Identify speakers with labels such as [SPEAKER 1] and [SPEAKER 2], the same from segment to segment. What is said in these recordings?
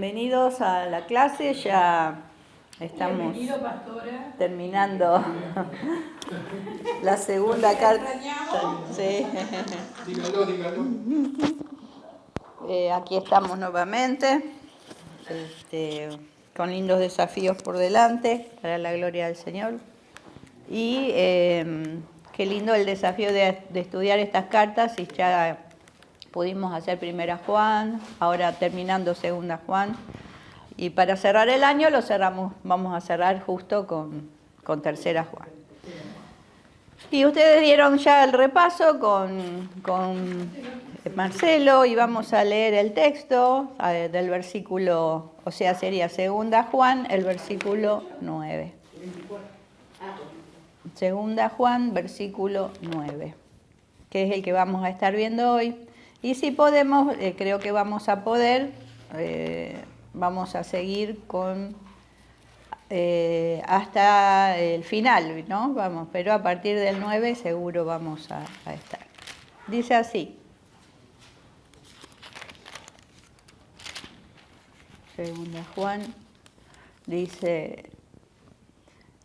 [SPEAKER 1] bienvenidos a la clase. Ya estamos terminando la segunda carta. Sí. Dígalo. Aquí estamos nuevamente, con lindos desafíos por delante, para la gloria del Señor. Y qué lindo el desafío de estudiar estas cartas, y ya pudimos hacer Primera Juan, ahora terminando Segunda Juan. Y para cerrar el año lo cerramos, vamos a cerrar justo con Tercera Juan. Y ustedes dieron ya el repaso con Marcelo, y vamos a leer el texto del versículo, o sea, sería Segunda Juan, el versículo 9. Segunda Juan, versículo 9, que es el que vamos a estar viendo hoy. Y si podemos, creo que vamos a poder, vamos a seguir con hasta el final, ¿no? Vamos, pero a partir del 9 seguro vamos a estar. Dice así. Segunda Juan, dice...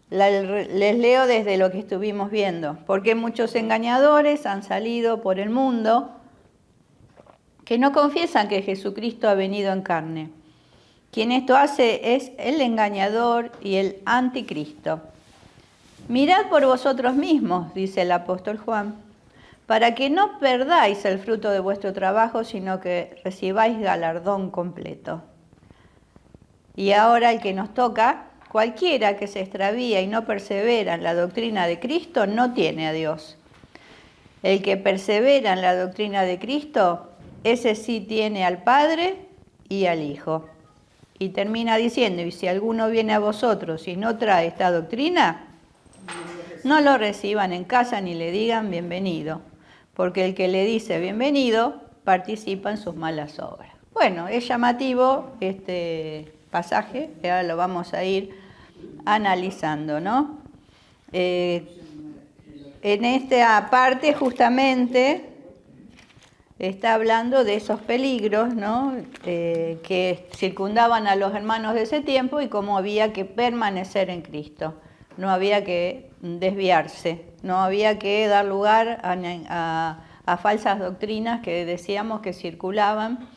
[SPEAKER 1] Les leo desde lo que estuvimos viendo. Porque muchos engañadores han salido por el mundo que no confiesan que Jesucristo ha venido en carne. Quien esto hace es el engañador y el anticristo. Mirad por vosotros mismos, dice el apóstol Juan, para que no perdáis el fruto de vuestro trabajo, sino que recibáis galardón completo. Y ahora el que nos toca... Cualquiera que se extravía y no persevera en la doctrina de Cristo no tiene a Dios. El que persevera en la doctrina de Cristo, ese sí tiene al Padre y al Hijo. Y termina diciendo, y si alguno viene a vosotros y no trae esta doctrina, no lo reciban en casa ni le digan bienvenido, porque el que le dice bienvenido participa en sus malas obras. Bueno, es llamativo este pasaje, que ahora lo vamos a ir analizando, ¿no? En esta parte justamente está hablando de esos peligros, ¿no? Que circundaban a los hermanos de ese tiempo y cómo había que permanecer en Cristo. No había que desviarse, no había que dar lugar a falsas doctrinas que decíamos que circulaban,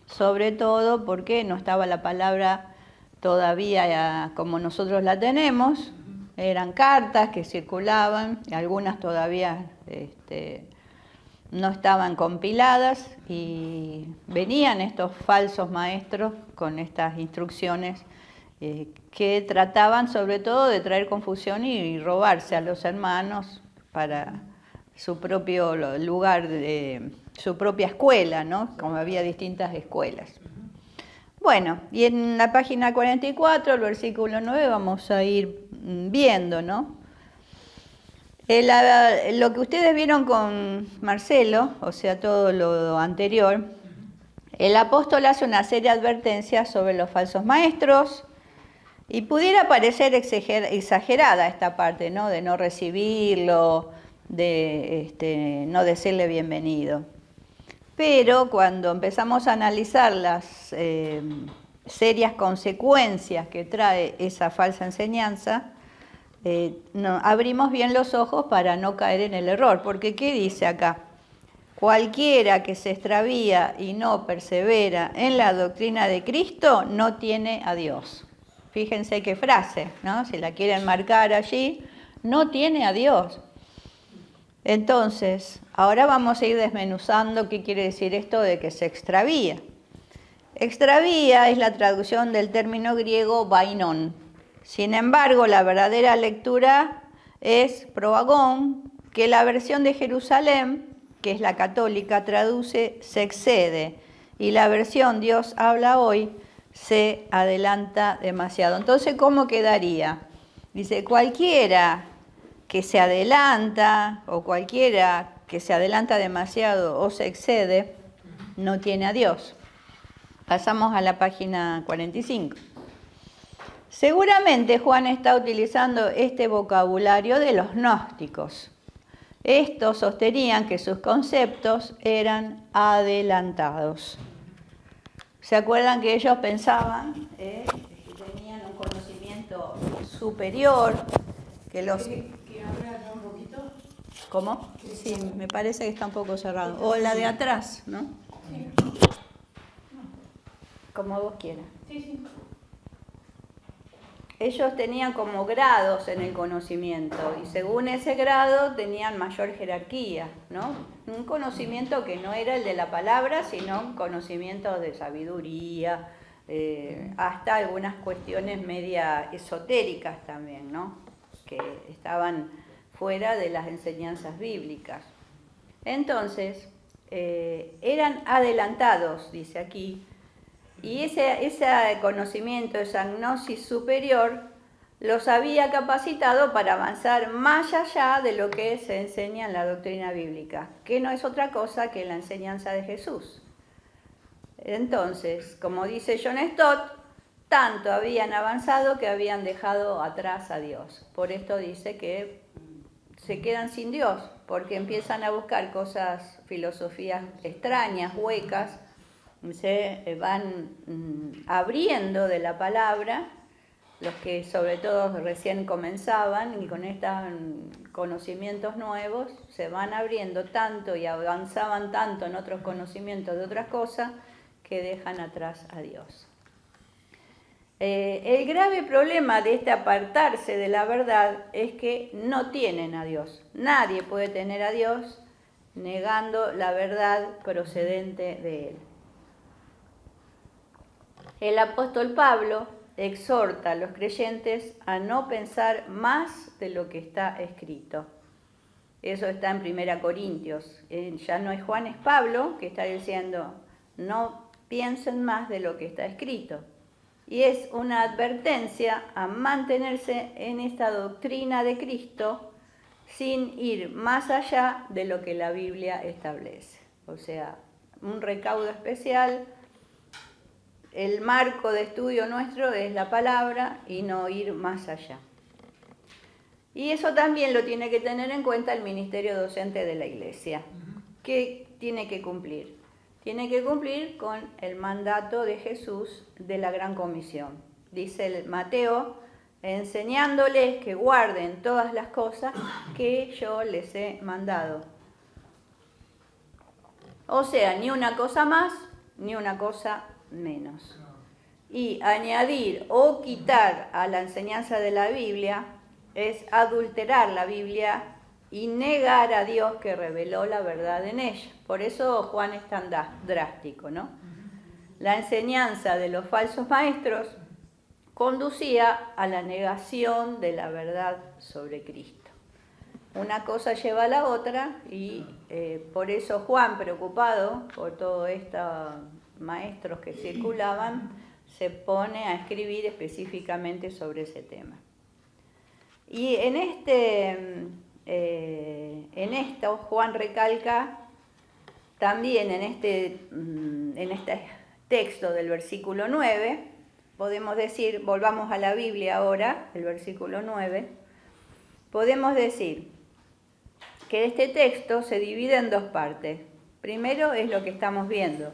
[SPEAKER 1] sobre todo porque no estaba la palabra todavía como nosotros la tenemos. Eran cartas que circulaban, y algunas todavía no estaban compiladas, y venían estos falsos maestros con estas instrucciones que trataban sobre todo de traer confusión y robarse a los hermanos para su propio lugar, su propia escuela, ¿no? Como había distintas escuelas. Bueno, y en la página 44, el versículo 9, vamos a ir viendo, ¿no? Lo que ustedes vieron con Marcelo, o sea, todo lo anterior, el apóstol hace una seria advertencia sobre los falsos maestros, y pudiera parecer exagerada esta parte, ¿no? De no recibirlo, de no decirle bienvenido. Pero cuando empezamos a analizar las serias consecuencias que trae esa falsa enseñanza, abrimos bien los ojos para no caer en el error. Porque ¿qué dice acá? Cualquiera que se extravía y no persevera en la doctrina de Cristo no tiene a Dios. Fíjense qué frase, ¿no? Si la quieren marcar allí, no tiene a Dios. Entonces, ahora vamos a ir desmenuzando qué quiere decir esto de que se extravía. Extravía es la traducción del término griego bainon. Sin embargo, la verdadera lectura es proagón, que la versión de Jerusalén, que es la católica, traduce se excede, y la versión Dios habla hoy se adelanta demasiado. Entonces, ¿cómo quedaría? Dice, cualquiera que se adelanta, o cualquiera que se adelanta demasiado o se excede, no tiene a Dios. Pasamos a la página 45. Seguramente Juan está utilizando este vocabulario de los gnósticos. Estos sostenían que sus conceptos eran adelantados. ¿Se acuerdan que ellos pensaban que tenían un conocimiento superior, que los...
[SPEAKER 2] ¿Que abra un poquito?
[SPEAKER 1] ¿Cómo? Sí, me parece que está un poco cerrado. O la de atrás, ¿no?
[SPEAKER 2] Sí.
[SPEAKER 1] Como vos quieras.
[SPEAKER 2] Sí, sí.
[SPEAKER 1] Ellos tenían como grados en el conocimiento y según ese grado tenían mayor jerarquía, ¿no? Un conocimiento que no era el de la palabra, sino un conocimiento de sabiduría, hasta algunas cuestiones media esotéricas también, ¿no? Que estaban fuera de las enseñanzas bíblicas. Entonces, eran adelantados, dice aquí, y ese conocimiento, esa gnosis superior, los había capacitado para avanzar más allá de lo que se enseña en la doctrina bíblica, que no es otra cosa que la enseñanza de Jesús. Entonces, como dice John Stott, tanto habían avanzado que habían dejado atrás a Dios. Por esto dice que se quedan sin Dios, porque empiezan a buscar cosas, filosofías extrañas, huecas, se van abriendo de la palabra, los que sobre todo recién comenzaban y con estos conocimientos nuevos se van abriendo tanto y avanzaban tanto en otros conocimientos de otras cosas que dejan atrás a Dios. El grave problema de este apartarse de la verdad es que no tienen a Dios. Nadie puede tener a Dios negando la verdad procedente de Él. El apóstol Pablo exhorta a los creyentes a no pensar más de lo que está escrito. Eso está en 1 Corintios. Ya no es Juan, es Pablo que está diciendo, no piensen más de lo que está escrito. Y es una advertencia a mantenerse en esta doctrina de Cristo sin ir más allá de lo que la Biblia establece. O sea, un recaudo especial. El marco de estudio nuestro es la palabra y no ir más allá. Y eso también lo tiene que tener en cuenta el ministerio docente de la Iglesia. ¿Qué tiene que cumplir? Tiene que cumplir con el mandato de Jesús de la Gran Comisión. Dice el Mateo, enseñándoles que guarden todas las cosas que yo les he mandado. O sea, ni una cosa más, ni una cosa menos. Y añadir o quitar a la enseñanza de la Biblia es adulterar la Biblia y negar a Dios que reveló la verdad en ella. Por eso Juan es tan drástico, ¿no? La enseñanza de los falsos maestros conducía a la negación de la verdad sobre Cristo. Una cosa lleva a la otra y por eso Juan, preocupado por todos estos maestros que circulaban, se pone a escribir específicamente sobre ese tema. Y en esto Juan recalca también en este texto del versículo 9, podemos decir, volvamos a la Biblia ahora, el versículo 9, podemos decir que este texto se divide en dos partes. Primero es lo que estamos viendo.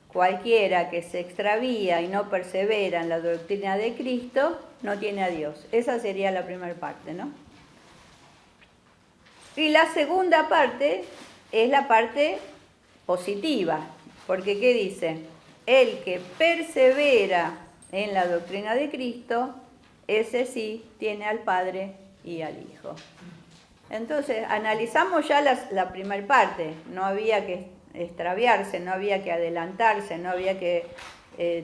[SPEAKER 1] Cualquiera que se extravía y no persevera en la doctrina de Cristo, no tiene a Dios. Esa sería la primera parte, ¿no? Y la segunda parte es la parte positiva, porque ¿qué dice? El que persevera en la doctrina de Cristo, ese sí tiene al Padre y al Hijo. Entonces, analizamos ya la primera parte, no había que extraviarse, no había que adelantarse, no había que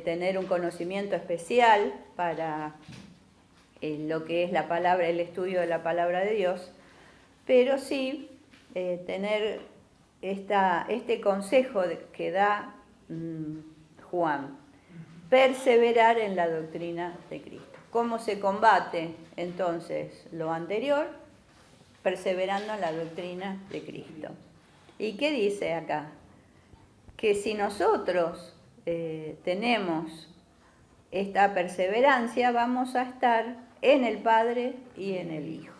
[SPEAKER 1] tener un conocimiento especial para lo que es la palabra, el estudio de la palabra de Dios, pero sí tener este consejo que da Juan, perseverar en la doctrina de Cristo. ¿Cómo se combate entonces lo anterior? Perseverando en la doctrina de Cristo. ¿Y qué dice acá? Que si nosotros tenemos esta perseverancia, vamos a estar en el Padre y en el Hijo.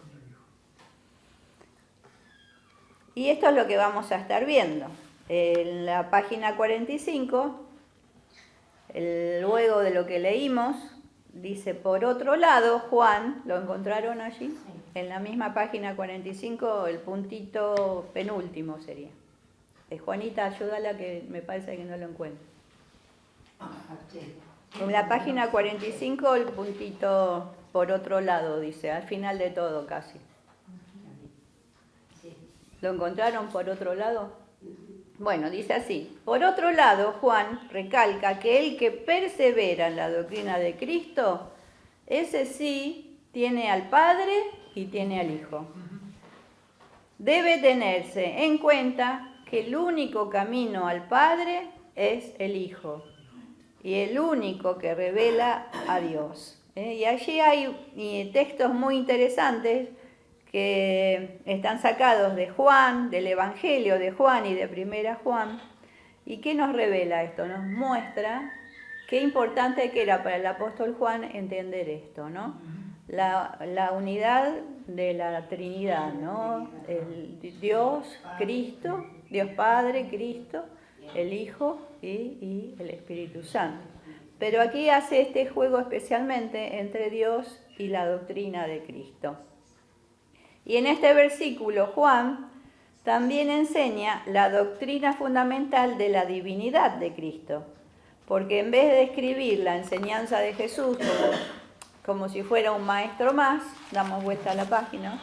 [SPEAKER 1] Y esto es lo que vamos a estar viendo. En la página 45 luego de lo que leímos, dice, por otro lado, Juan, ¿lo encontraron allí?
[SPEAKER 2] Sí.
[SPEAKER 1] En la misma página 45, el puntito penúltimo sería. Juanita, ayúdala que me parece que no lo encuentro. En la página 45, el puntito por otro lado, dice, al final de todo casi. ¿Lo encontraron por otro lado? Bueno, dice así. Por otro lado, Juan recalca que el que persevera en la doctrina de Cristo, ese sí tiene al Padre y tiene al Hijo. Debe tenerse en cuenta que el único camino al Padre es el Hijo y el único que revela a Dios. Y allí hay textos muy interesantes que están sacados de Juan, del Evangelio de Juan y de Primera Juan. ¿Y qué nos revela esto? Nos muestra qué importante que era para el apóstol Juan entender esto, ¿no? La unidad de la Trinidad, ¿no? El Dios, Cristo, Dios Padre, Cristo, el Hijo y el Espíritu Santo. Pero aquí hace este juego especialmente entre Dios y la doctrina de Cristo. Y en este versículo Juan también enseña la doctrina fundamental de la divinidad de Cristo, porque en vez de escribir la enseñanza de Jesús como si fuera un maestro más, damos vuelta a la página,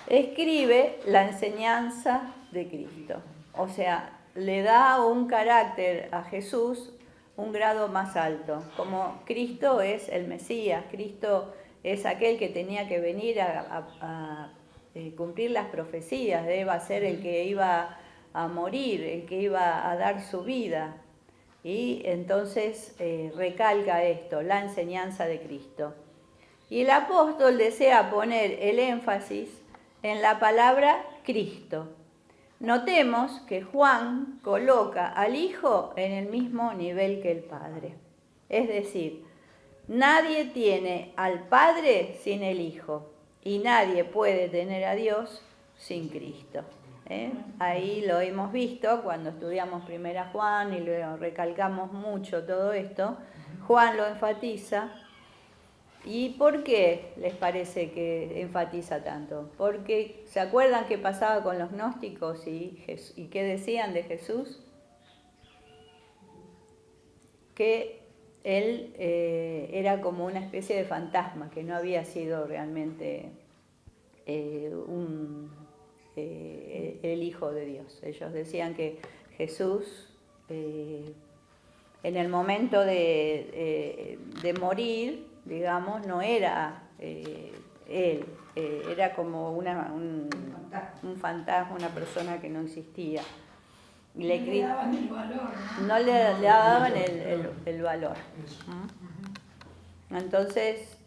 [SPEAKER 1] escribe la enseñanza de Cristo. O sea, le da un carácter a Jesús, un grado más alto. Como Cristo es el Mesías, Cristo es aquel que tenía que venir a cumplir las profecías, iba a ser el que iba a morir, el que iba a dar su vida. Y entonces recalca esto, la enseñanza de Cristo. Y el apóstol desea poner el énfasis en la palabra Cristo. Notemos que Juan coloca al Hijo en el mismo nivel que el Padre. Es decir, nadie tiene al Padre sin el Hijo y nadie puede tener a Dios sin Cristo. Ahí lo hemos visto cuando estudiamos Primera Juan y lo recalcamos mucho todo esto. Juan lo enfatiza. ¿Y por qué les parece que enfatiza tanto? Porque ¿se acuerdan qué pasaba con los gnósticos y qué decían de Jesús? Que él era como una especie de fantasma, que no había sido realmente el Hijo de Dios. Ellos decían que Jesús, en el momento de morir, digamos, no era él, era como un fantasma, una persona que no existía. Y
[SPEAKER 2] no le daban el valor, ¿no?
[SPEAKER 1] No le daban el valor. Entonces,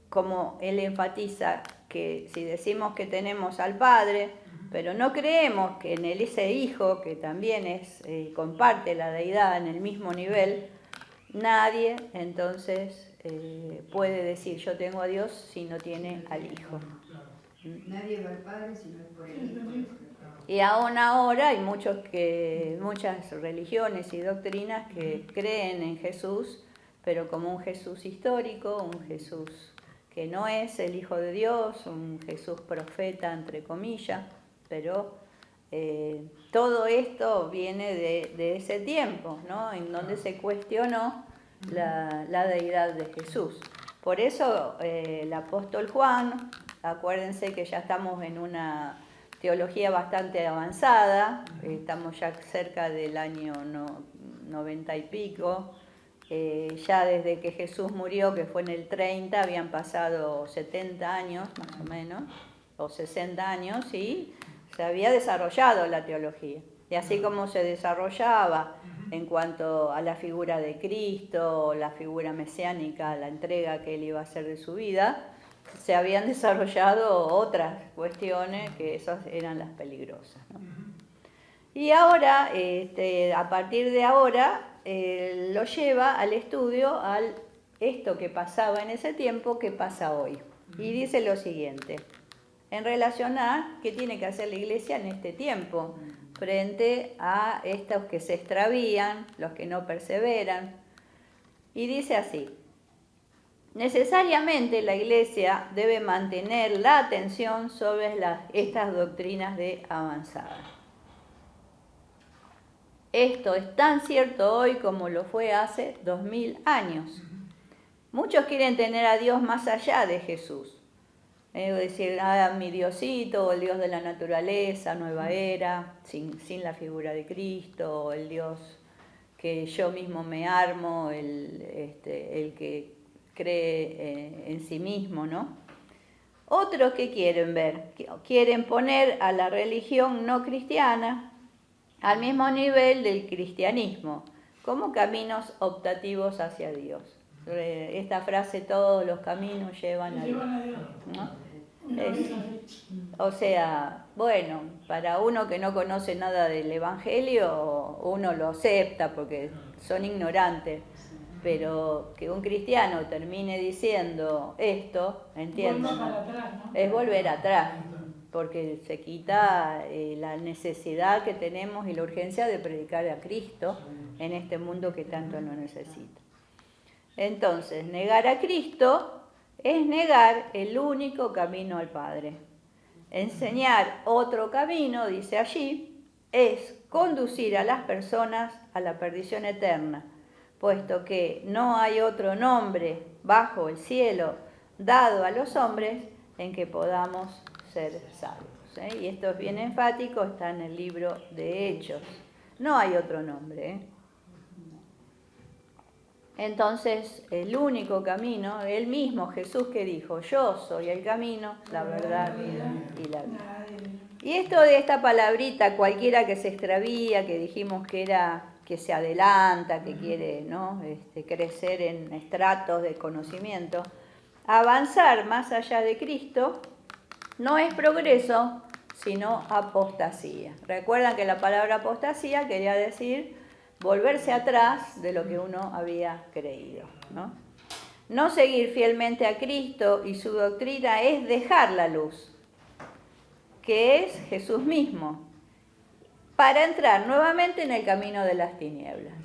[SPEAKER 1] como él enfatiza que si decimos que tenemos al Padre, pero no creemos que en ese Hijo, que también comparte la deidad en el mismo nivel, nadie entonces puede decir yo tengo a Dios si no tiene al Hijo.
[SPEAKER 3] Nadie va al Padre si no es por el Hijo.
[SPEAKER 1] Y aún ahora hay muchas religiones y doctrinas que creen en Jesús, pero como un Jesús histórico, un Jesús que no es el Hijo de Dios, un Jesús profeta, entre comillas, pero todo esto viene de ese tiempo, ¿no? En donde se cuestionó la deidad de Jesús. Por eso el apóstol Juan, acuérdense que ya estamos en una teología bastante avanzada, estamos ya cerca del año 90 y pico, ya desde que Jesús murió, que fue en el 30, habían pasado 70 años más o menos, o 60 años, y se había desarrollado la teología. Y así como se desarrollaba en cuanto a la figura de Cristo, la figura mesiánica, la entrega que él iba a hacer de su vida, se habían desarrollado otras cuestiones que esas eran las peligrosas, ¿no? Y ahora, a partir de ahora, lo lleva al estudio, esto que pasaba en ese tiempo, que pasa hoy. Y dice lo siguiente, en relación a qué tiene que hacer la Iglesia en este tiempo, frente a estos que se extravían, los que no perseveran. Y dice así: necesariamente la Iglesia debe mantener la atención sobre estas doctrinas de avanzada. Esto es tan cierto hoy como lo fue hace 2000 años. Muchos quieren tener a Dios más allá de Jesús. Decir, mi Diosito, o el Dios de la naturaleza, nueva era, sin la figura de Cristo, o el Dios que yo mismo me armo, el que cree en sí mismo, ¿no? Otros que quieren ver, quieren poner a la religión no cristiana al mismo nivel del cristianismo, como caminos optativos hacia Dios. Esta frase, todos los caminos llevan a Dios, ¿no? O sea, bueno, para uno que no conoce nada del Evangelio, uno lo acepta porque son ignorantes, pero que un cristiano termine diciendo esto, ¿entienden? Es volver atrás, porque se quita la necesidad que tenemos y la urgencia de predicar a Cristo en este mundo que tanto lo necesita. Entonces, negar a Cristo es negar el único camino al Padre. Enseñar otro camino, dice allí, es conducir a las personas a la perdición eterna, puesto que no hay otro nombre bajo el cielo dado a los hombres en que podamos ser salvos. Y esto es bien enfático, está en el libro de Hechos. No hay otro nombre. Entonces, el único camino, el mismo Jesús que dijo, yo soy el camino, la verdad y la vida. Y esto de esta palabrita, cualquiera que se extravía, que dijimos que era que se adelanta, que quiere, ¿no? Crecer en estratos de conocimiento, avanzar más allá de Cristo no es progreso, sino apostasía. Recuerdan que la palabra apostasía quería decir volverse atrás de lo que uno había creído, ¿no? No seguir fielmente a Cristo y su doctrina es dejar la luz, que es Jesús mismo, para entrar nuevamente en el camino de las tinieblas.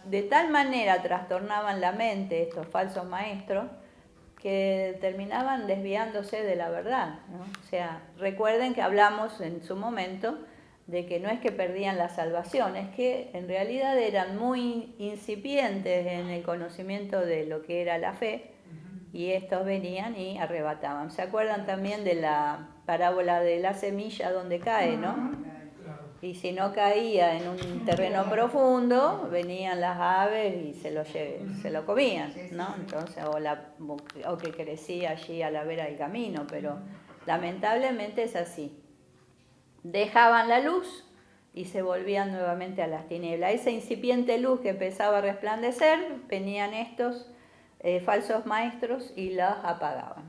[SPEAKER 1] De tal manera trastornaban la mente estos falsos maestros que terminaban desviándose de la verdad, ¿no? O sea, recuerden que hablamos en su momento de que no es que perdían la salvación, es que en realidad eran muy incipientes en el conocimiento de lo que era la fe, y estos venían y arrebataban. ¿Se acuerdan también de la parábola de la semilla donde cae, no? Y si no caía en un terreno profundo, venían las aves y se lo comían, ¿no? Entonces, o que crecía allí a la vera del camino, pero lamentablemente es así. Dejaban la luz y se volvían nuevamente a las tinieblas. Esa incipiente luz que empezaba a resplandecer, venían estos falsos maestros y las apagaban.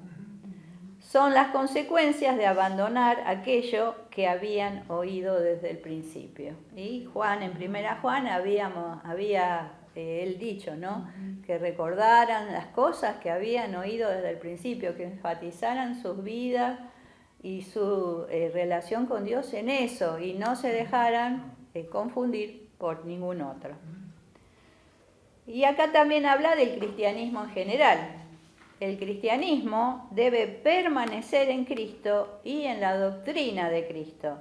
[SPEAKER 1] Son las consecuencias de abandonar aquello que habían oído desde el principio. Y Juan, en primera Juan, había él dicho, ¿no? Que recordaran las cosas que habían oído desde el principio, que enfatizaran sus vidas y su relación con Dios en eso, y no se dejaran confundir por ningún otro. Y acá también habla del cristianismo en general. El cristianismo debe permanecer en Cristo y en la doctrina de Cristo.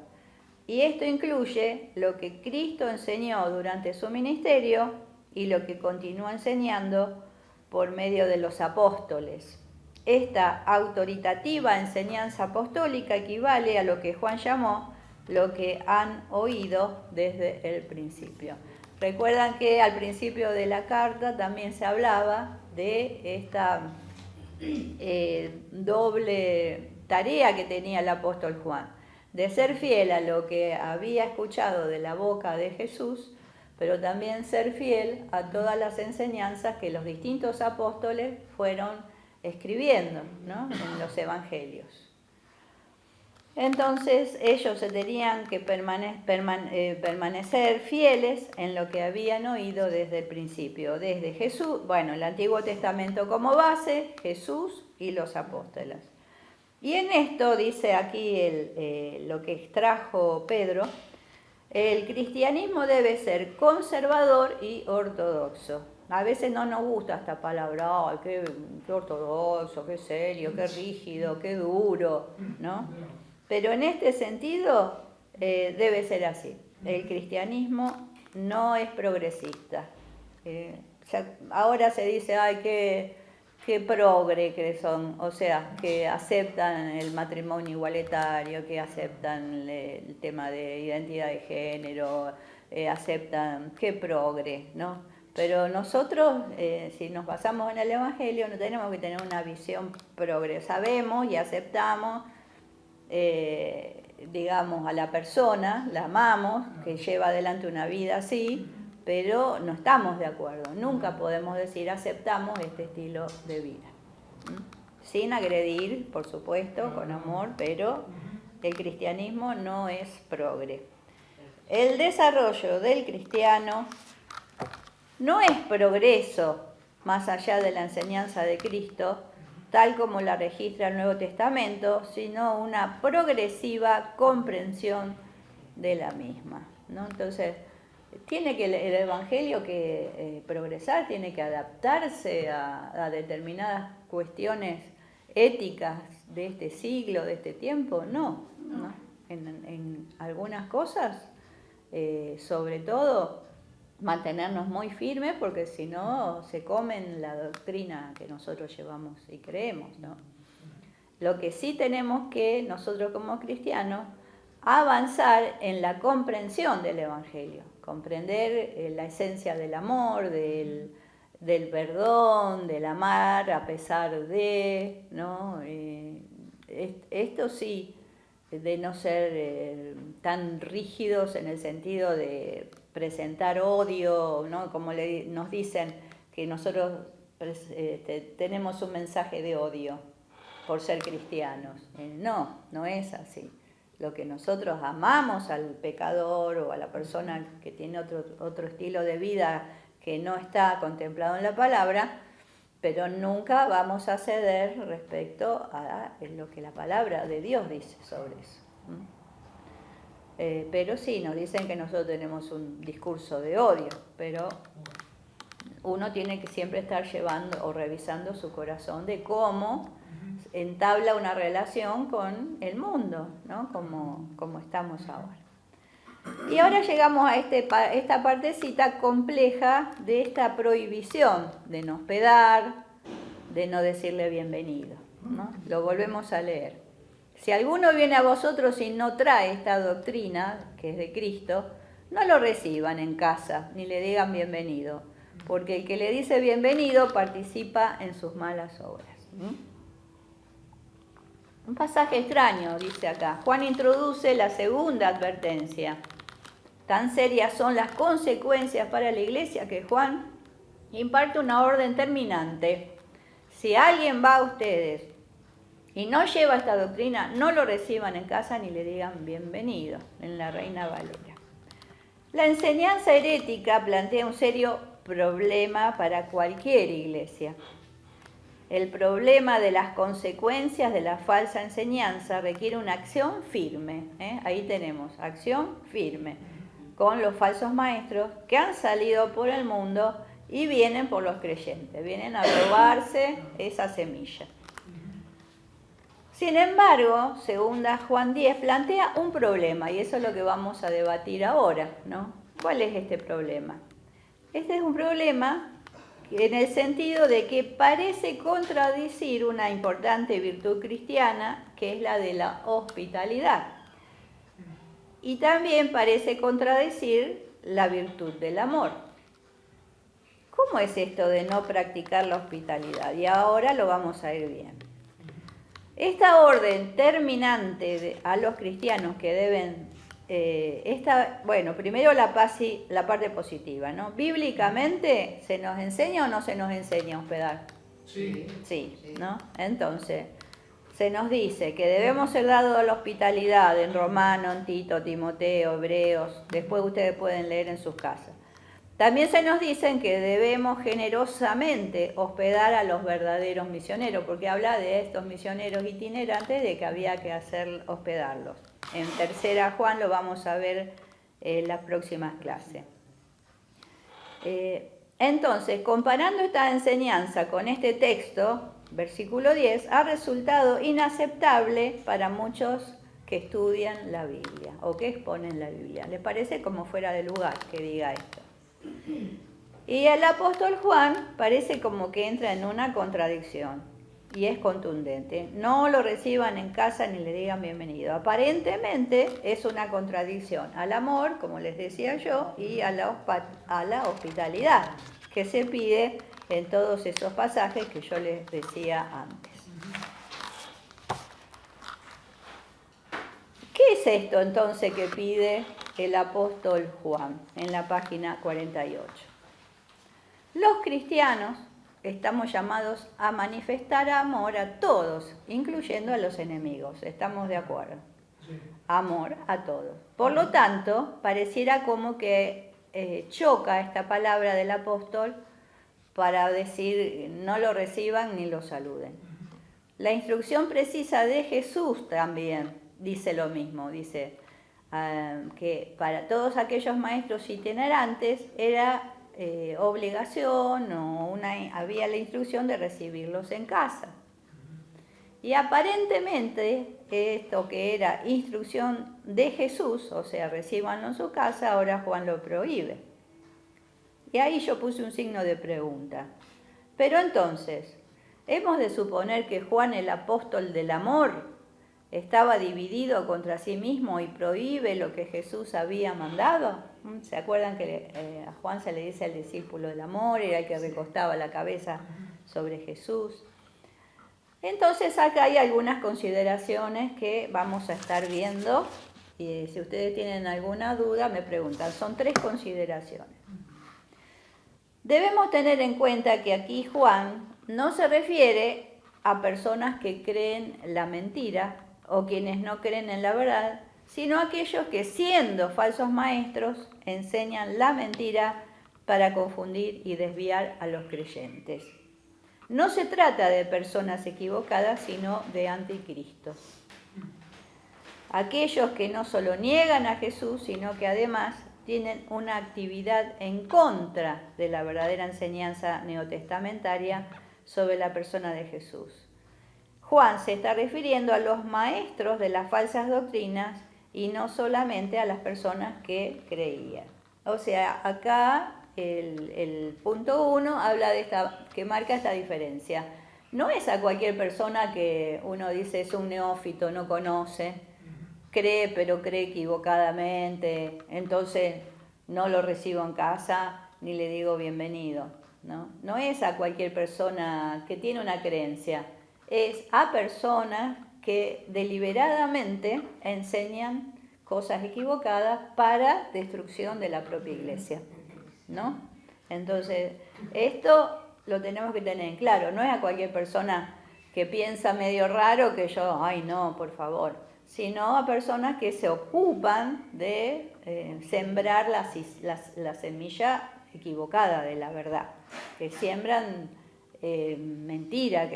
[SPEAKER 1] Y esto incluye lo que Cristo enseñó durante su ministerio y lo que continúa enseñando por medio de los apóstoles. Esta autoritativa enseñanza apostólica equivale a lo que Juan llamó lo que han oído desde el principio. Recuerdan que al principio de la carta también se hablaba de esta doble tarea que tenía el apóstol Juan, de ser fiel a lo que había escuchado de la boca de Jesús, pero también ser fiel a todas las enseñanzas que los distintos apóstoles fueron escribiendo, ¿no? En los evangelios. Entonces ellos se tenían que permanecer fieles en lo que habían oído desde el principio, desde Jesús, bueno, el Antiguo Testamento como base, Jesús y los apóstoles. Y en esto dice aquí lo que extrajo Pedro, El cristianismo debe ser conservador y ortodoxo. A veces no nos gusta esta palabra, ¡ay, qué ortodoxo, qué serio, qué rígido, qué duro!, ¿no? Pero en este sentido debe ser así. El cristianismo no es progresista. Ahora se dice, ¡ay, qué progre que son! O sea, que aceptan el matrimonio igualitario, que aceptan el tema de identidad de género, aceptan, qué progre, ¿no? Pero nosotros, si nos basamos en el Evangelio, no tenemos que tener una visión progre. Sabemos y aceptamos, digamos, a la persona, la amamos, que lleva adelante una vida así, pero no estamos de acuerdo. Nunca podemos decir aceptamos este estilo de vida. Sin agredir, por supuesto, con amor, pero el cristianismo no es progre. El desarrollo del cristiano no es progreso más allá de la enseñanza de Cristo, tal como la registra el Nuevo Testamento, sino una progresiva comprensión de la misma, ¿no? Entonces, tiene que el Evangelio que progresar, tiene que adaptarse a determinadas cuestiones éticas de este siglo, de este tiempo, no. En algunas cosas, sobre todo, mantenernos muy firmes, porque si no se comen la doctrina que nosotros llevamos y creemos, ¿no? Lo que sí tenemos que, nosotros como cristianos, avanzar en la comprensión del Evangelio, comprender la esencia del amor, del perdón, del amar a pesar de, ¿no? Esto sí, de no ser tan rígidos en el sentido de presentar odio, ¿no? Como nos dicen que nosotros tenemos un mensaje de odio por ser cristianos. No es así. Lo que nosotros amamos al pecador o a la persona que tiene otro estilo de vida que no está contemplado en la palabra, pero nunca vamos a ceder respecto a lo que la palabra de Dios dice sobre eso. Pero sí, nos dicen que nosotros tenemos un discurso de odio, pero uno tiene que siempre estar llevando o revisando su corazón de cómo entabla una relación con el mundo, ¿no? Como estamos ahora. Y ahora llegamos a esta partecita compleja de esta prohibición de no hospedar, de no decirle bienvenido, ¿no? Lo volvemos a leer. Si alguno viene a vosotros y no trae esta doctrina, que es de Cristo, no lo reciban en casa, ni le digan bienvenido, porque el que le dice bienvenido participa en sus malas obras. Un pasaje extraño, dice acá. Juan introduce la segunda advertencia. Tan serias son las consecuencias para la iglesia que Juan imparte una orden terminante. Si alguien va a ustedes y no lleva esta doctrina, no lo reciban en casa ni le digan bienvenido, en la Reina Valera. La enseñanza herética plantea un serio problema para cualquier iglesia. El problema de las consecuencias de la falsa enseñanza requiere una acción firme. Ahí tenemos, acción firme, con los falsos maestros que han salido por el mundo y vienen por los creyentes, vienen a robarse esa semilla. Sin embargo, segunda Juan 10 plantea un problema, y eso es lo que vamos a debatir ahora, ¿no? ¿Cuál es este problema? Este es un problema en el sentido de que parece contradecir una importante virtud cristiana, que es la de la hospitalidad. Y también parece contradecir la virtud del amor. ¿Cómo es esto de no practicar la hospitalidad? Y ahora lo vamos a ir viendo. Esta orden terminante a los cristianos que deben, primero la parte positiva, ¿no? Bíblicamente, ¿se nos enseña o no se nos enseña a hospedar?
[SPEAKER 2] Sí.
[SPEAKER 1] Sí, ¿no? Entonces, se nos dice que debemos ser dados a la hospitalidad en Romano, en Tito, Timoteo, Hebreos, después ustedes pueden leer en sus casas. También se nos dicen que debemos generosamente hospedar a los verdaderos misioneros, porque habla de estos misioneros itinerantes de que había que hospedarlos. En tercera Juan lo vamos a ver en las próximas clases. Entonces, comparando esta enseñanza con este texto, versículo 10, ha resultado inaceptable para muchos que estudian la Biblia o que exponen la Biblia. Les parece como fuera de lugar que diga esto. Y el apóstol Juan parece como que entra en una contradicción y es contundente. No lo reciban en casa ni le digan bienvenido. Aparentemente es una contradicción al amor, como les decía yo, y a la hospitalidad que se pide en todos esos pasajes que yo les decía antes. ¿Qué es esto entonces que pide el apóstol Juan en la página 48? Los cristianos estamos llamados a manifestar amor a todos, incluyendo a los enemigos. ¿Estamos de acuerdo? Sí. Amor a todos. Por lo tanto, pareciera como que choca esta palabra del apóstol para decir no lo reciban ni lo saluden. La instrucción precisa de Jesús también dice lo mismo. Dice que para todos aquellos maestros itinerantes era obligación o había la instrucción de recibirlos en casa. Y aparentemente esto que era instrucción de Jesús, o sea, recíbanlo en su casa, ahora Juan lo prohíbe. Y ahí yo puse un signo de pregunta. Pero entonces, ¿hemos de suponer que Juan, el apóstol del amor, estaba dividido contra sí mismo y prohíbe lo que Jesús había mandado? ¿Se acuerdan que a Juan se le dice el discípulo del amor, era el que recostaba la cabeza sobre Jesús? Entonces acá hay algunas consideraciones que vamos a estar viendo y si ustedes tienen alguna duda me preguntan. Son 3 consideraciones. Debemos tener en cuenta que aquí Juan no se refiere a personas que creen la mentira o quienes no creen en la verdad, sino a aquellos que siendo falsos maestros enseñan la mentira para confundir y desviar a los creyentes. No se trata de personas equivocadas, sino de anticristos. Aquellos que no solo niegan a Jesús, sino que además tienen una actividad en contra de la verdadera enseñanza neotestamentaria sobre la persona de Jesús. Juan se está refiriendo a los maestros de las falsas doctrinas y no solamente a las personas que creían. O sea, acá el punto 1 habla de que marca esta diferencia. No es a cualquier persona que uno dice es un neófito, no conoce, cree pero cree equivocadamente, entonces no lo recibo en casa ni le digo bienvenido. No es a cualquier persona que tiene una creencia, es a personas que deliberadamente enseñan cosas equivocadas para destrucción de la propia iglesia, ¿no? Entonces, esto lo tenemos que tener en claro, no es a cualquier persona que piensa medio raro que yo, ay no, por favor, sino a personas que se ocupan de sembrar la semilla equivocada de la verdad, que siembran mentira,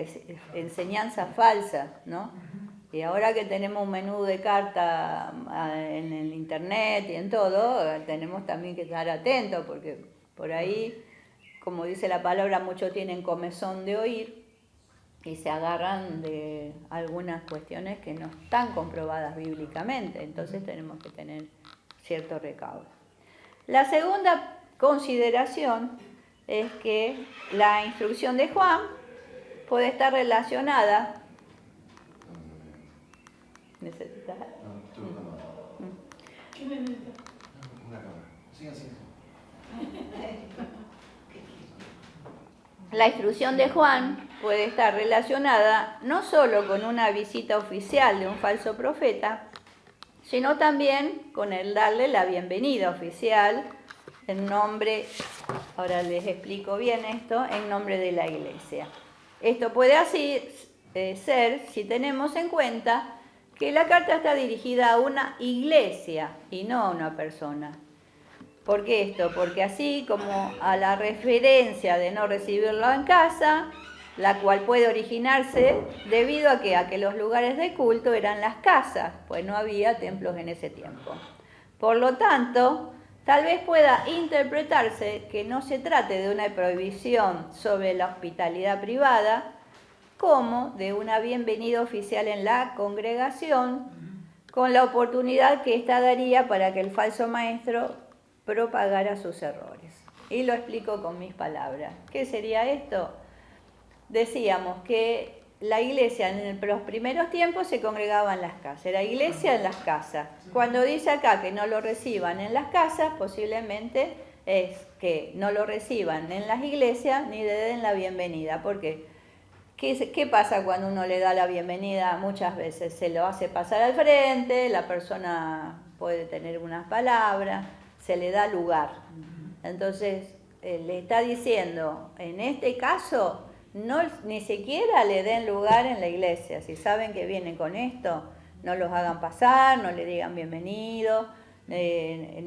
[SPEAKER 1] enseñanza falsa, ¿no? Y ahora que tenemos un menú de carta en el internet y en todo, tenemos también que estar atentos, porque por ahí, como dice la palabra, muchos tienen comezón de oír y se agarran de algunas cuestiones que no están comprobadas bíblicamente, entonces tenemos que tener cierto recaudo. La segunda consideración es que la instrucción de Juan puede estar relacionada. ¿Necesitas?
[SPEAKER 4] No, tú no.
[SPEAKER 2] ¿Qué me necesitas?
[SPEAKER 4] Una cámara. Sí, así.
[SPEAKER 1] La instrucción de Juan puede estar relacionada no solo con una visita oficial de un falso profeta, sino también con el darle la bienvenida oficial en nombre, ahora les explico bien esto, en nombre de la iglesia. Esto puede así ser si tenemos en cuenta que la carta está dirigida a una iglesia y no a una persona. ¿Por qué esto? Porque así como a la referencia de no recibirlo en casa, la cual puede originarse debido a que los lugares de culto eran las casas, pues no había templos en ese tiempo. Por lo tanto, tal vez pueda interpretarse que no se trate de una prohibición sobre la hospitalidad privada, como de una bienvenida oficial en la congregación, con la oportunidad que ésta daría para que el falso maestro propagara sus errores. Y lo explico con mis palabras. ¿Qué sería esto? Decíamos que la iglesia en los primeros tiempos se congregaba en las casas, era iglesia en las casas. Cuando dice acá que no lo reciban en las casas, posiblemente es que no lo reciban en las iglesias ni le den la bienvenida. ¿Por qué? ¿Qué pasa cuando uno le da la bienvenida? Muchas veces se lo hace pasar al frente, la persona puede tener unas palabras, se le da lugar. Entonces, le está diciendo, en este caso, no, ni siquiera le den lugar en la iglesia. Si saben que vienen con esto, no los hagan pasar, no le digan bienvenido, que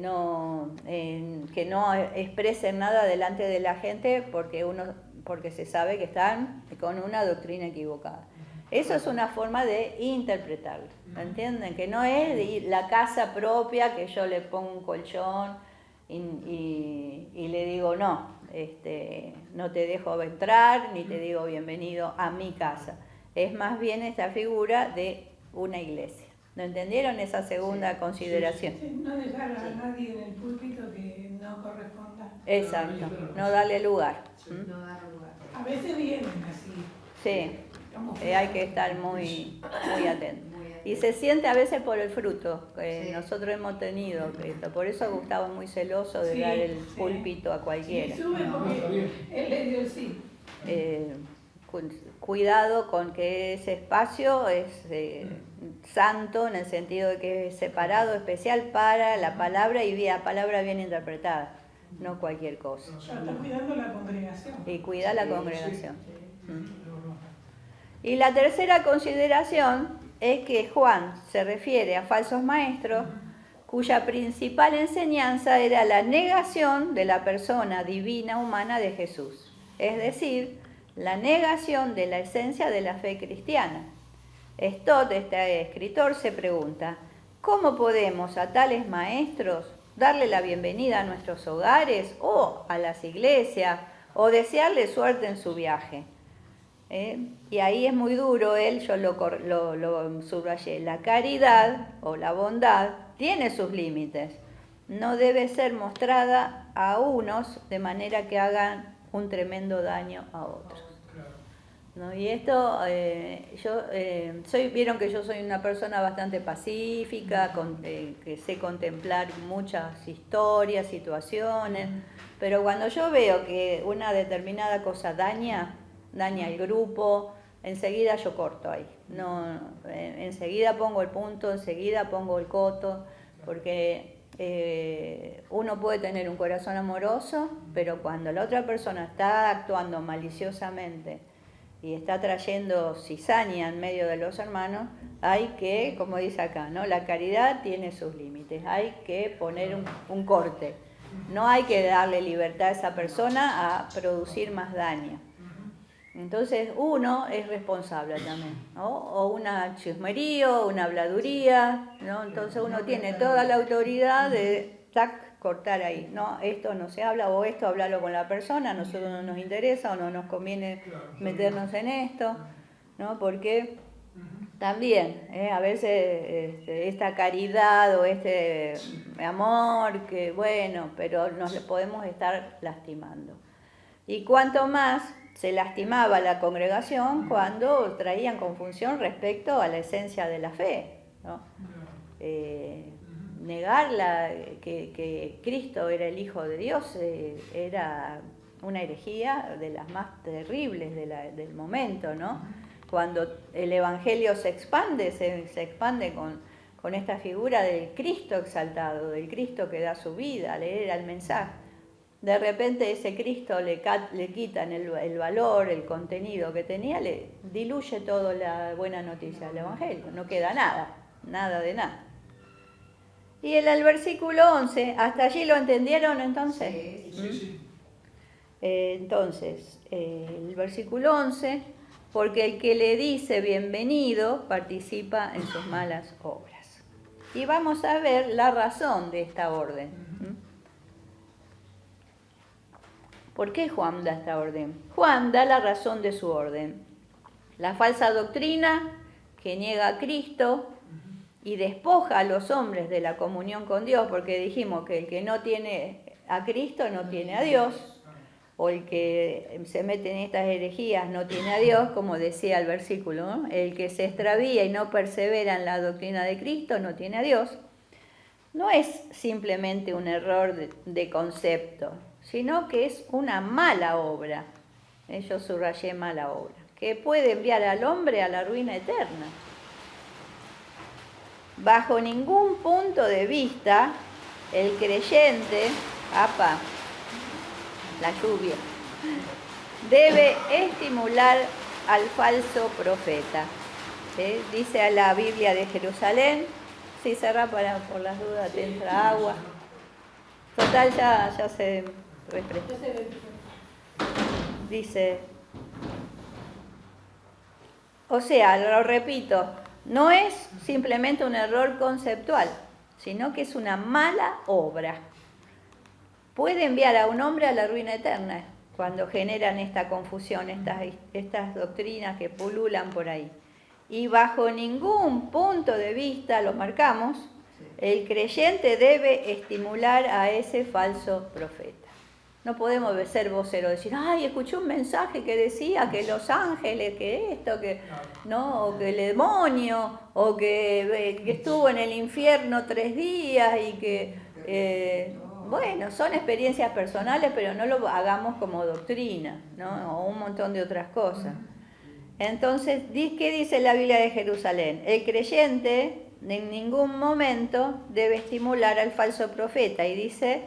[SPEAKER 1] no expresen nada delante de la gente porque se sabe que están con una doctrina equivocada. Eso es una forma de interpretarlo, ¿entienden? Que no es la casa propia que yo le pongo un colchón y le digo no, no te dejo entrar ni te digo bienvenido a mi casa. Es más bien esta figura de una iglesia. ¿No entendieron esa segunda consideración?
[SPEAKER 2] Sí, no dejar a nadie en el púlpito que no corresponda.
[SPEAKER 1] Exacto, no darle lugar.
[SPEAKER 3] No dar lugar.
[SPEAKER 2] A veces vienen así.
[SPEAKER 1] Sí, hay que estar muy atento.
[SPEAKER 3] Muy atento.
[SPEAKER 1] Y se siente a veces por el fruto que
[SPEAKER 3] Sí.
[SPEAKER 1] nosotros hemos tenido. Por eso Gustavo es muy celoso de
[SPEAKER 2] Sí,
[SPEAKER 1] dar el
[SPEAKER 2] sí.
[SPEAKER 1] púlpito a cualquiera.
[SPEAKER 2] Sí, sube porque él le dio el sí.
[SPEAKER 1] Cuidado con que ese espacio es santo en el sentido de que es separado, especial para la palabra y la palabra bien interpretada, no cualquier cosa.
[SPEAKER 2] Ya está cuidando la congregación.
[SPEAKER 1] Y cuida la congregación.
[SPEAKER 2] Sí.
[SPEAKER 1] Y la tercera consideración es que Juan se refiere a falsos maestros cuya principal enseñanza era la negación de la persona divina humana de Jesús, es decir, la negación de la esencia de la fe cristiana. Stott, este escritor, se pregunta, ¿cómo podemos a tales maestros darle la bienvenida a nuestros hogares o a las iglesias o desearle suerte en su viaje? Y ahí es muy duro, yo lo subrayé, la caridad o la bondad tiene sus límites, no debe ser mostrada a unos de manera que hagan un tremendo daño a otros. ¿No? Y esto, vieron que yo soy una persona bastante pacífica, que sé contemplar muchas historias, situaciones, pero cuando yo veo que una determinada cosa daña el grupo, enseguida yo corto ahí. No, enseguida pongo el punto, enseguida pongo el coto, porque uno puede tener un corazón amoroso, pero cuando la otra persona está actuando maliciosamente y está trayendo cizaña en medio de los hermanos, hay que, como dice acá, ¿no? La caridad tiene sus límites, hay que poner un corte. No hay que darle libertad a esa persona a producir más daño. Entonces uno es responsable también, ¿no? O una chismerío, una habladuría, ¿no? Entonces uno tiene toda la autoridad de cortar ahí, no, esto no se habla, o esto hablarlo con la persona, a nosotros no nos interesa o no nos conviene meternos en esto, ¿no? Porque también a veces esta caridad o este amor, que bueno, pero nos podemos estar lastimando. Y cuanto más se lastimaba la congregación cuando traían confusión respecto a la esencia de la fe, ¿no? Negar que Cristo era el Hijo de Dios era una herejía de las más terribles del momento, ¿no? Cuando el Evangelio se expande con esta figura del Cristo exaltado, del Cristo que da su vida, leer al mensaje. De repente ese Cristo le quitan el valor, el contenido que tenía, le diluye toda la buena noticia del Evangelio, no queda nada de nada. Y en el versículo 11, ¿hasta allí lo entendieron entonces?
[SPEAKER 3] Sí.
[SPEAKER 1] Entonces, el versículo 11, porque el que le dice bienvenido participa en sus malas obras. Y vamos a ver la razón de esta orden. ¿Por qué Juan da esta orden? Juan da la razón de su orden. La falsa doctrina que niega a Cristo y despoja a los hombres de la comunión con Dios, porque dijimos que el que no tiene a Cristo no tiene a Dios, o el que se mete en estas herejías no tiene a Dios, como decía el versículo, ¿no? El que se extravía y no persevera en la doctrina de Cristo no tiene a Dios. No es simplemente un error de concepto, sino que es una mala obra. Yo subrayé mala obra, que puede enviar al hombre a la ruina eterna. Bajo ningún punto de vista, el creyente, la lluvia, debe estimular al falso profeta. ¿Sí? Dice a la Biblia de Jerusalén, si cerrá por las dudas, te entra agua. Total, ya se refresca. Dice, o sea, lo repito, no es simplemente un error conceptual, sino que es una mala obra. Puede enviar a un hombre a la ruina eterna cuando generan esta confusión, estas doctrinas que pululan por ahí. Y bajo ningún punto de vista, lo marcamos, el creyente debe estimular a ese falso profeta. No podemos ser voceros, decir, ay, escuché un mensaje que decía que los ángeles, que esto, que no, o que el demonio, o que estuvo en el infierno 3 días y que, bueno, son experiencias personales, pero no lo hagamos como doctrina, ¿no? O un montón de otras cosas. Entonces, ¿qué dice la Biblia de Jerusalén? El creyente en ningún momento debe estimular al falso profeta y dice,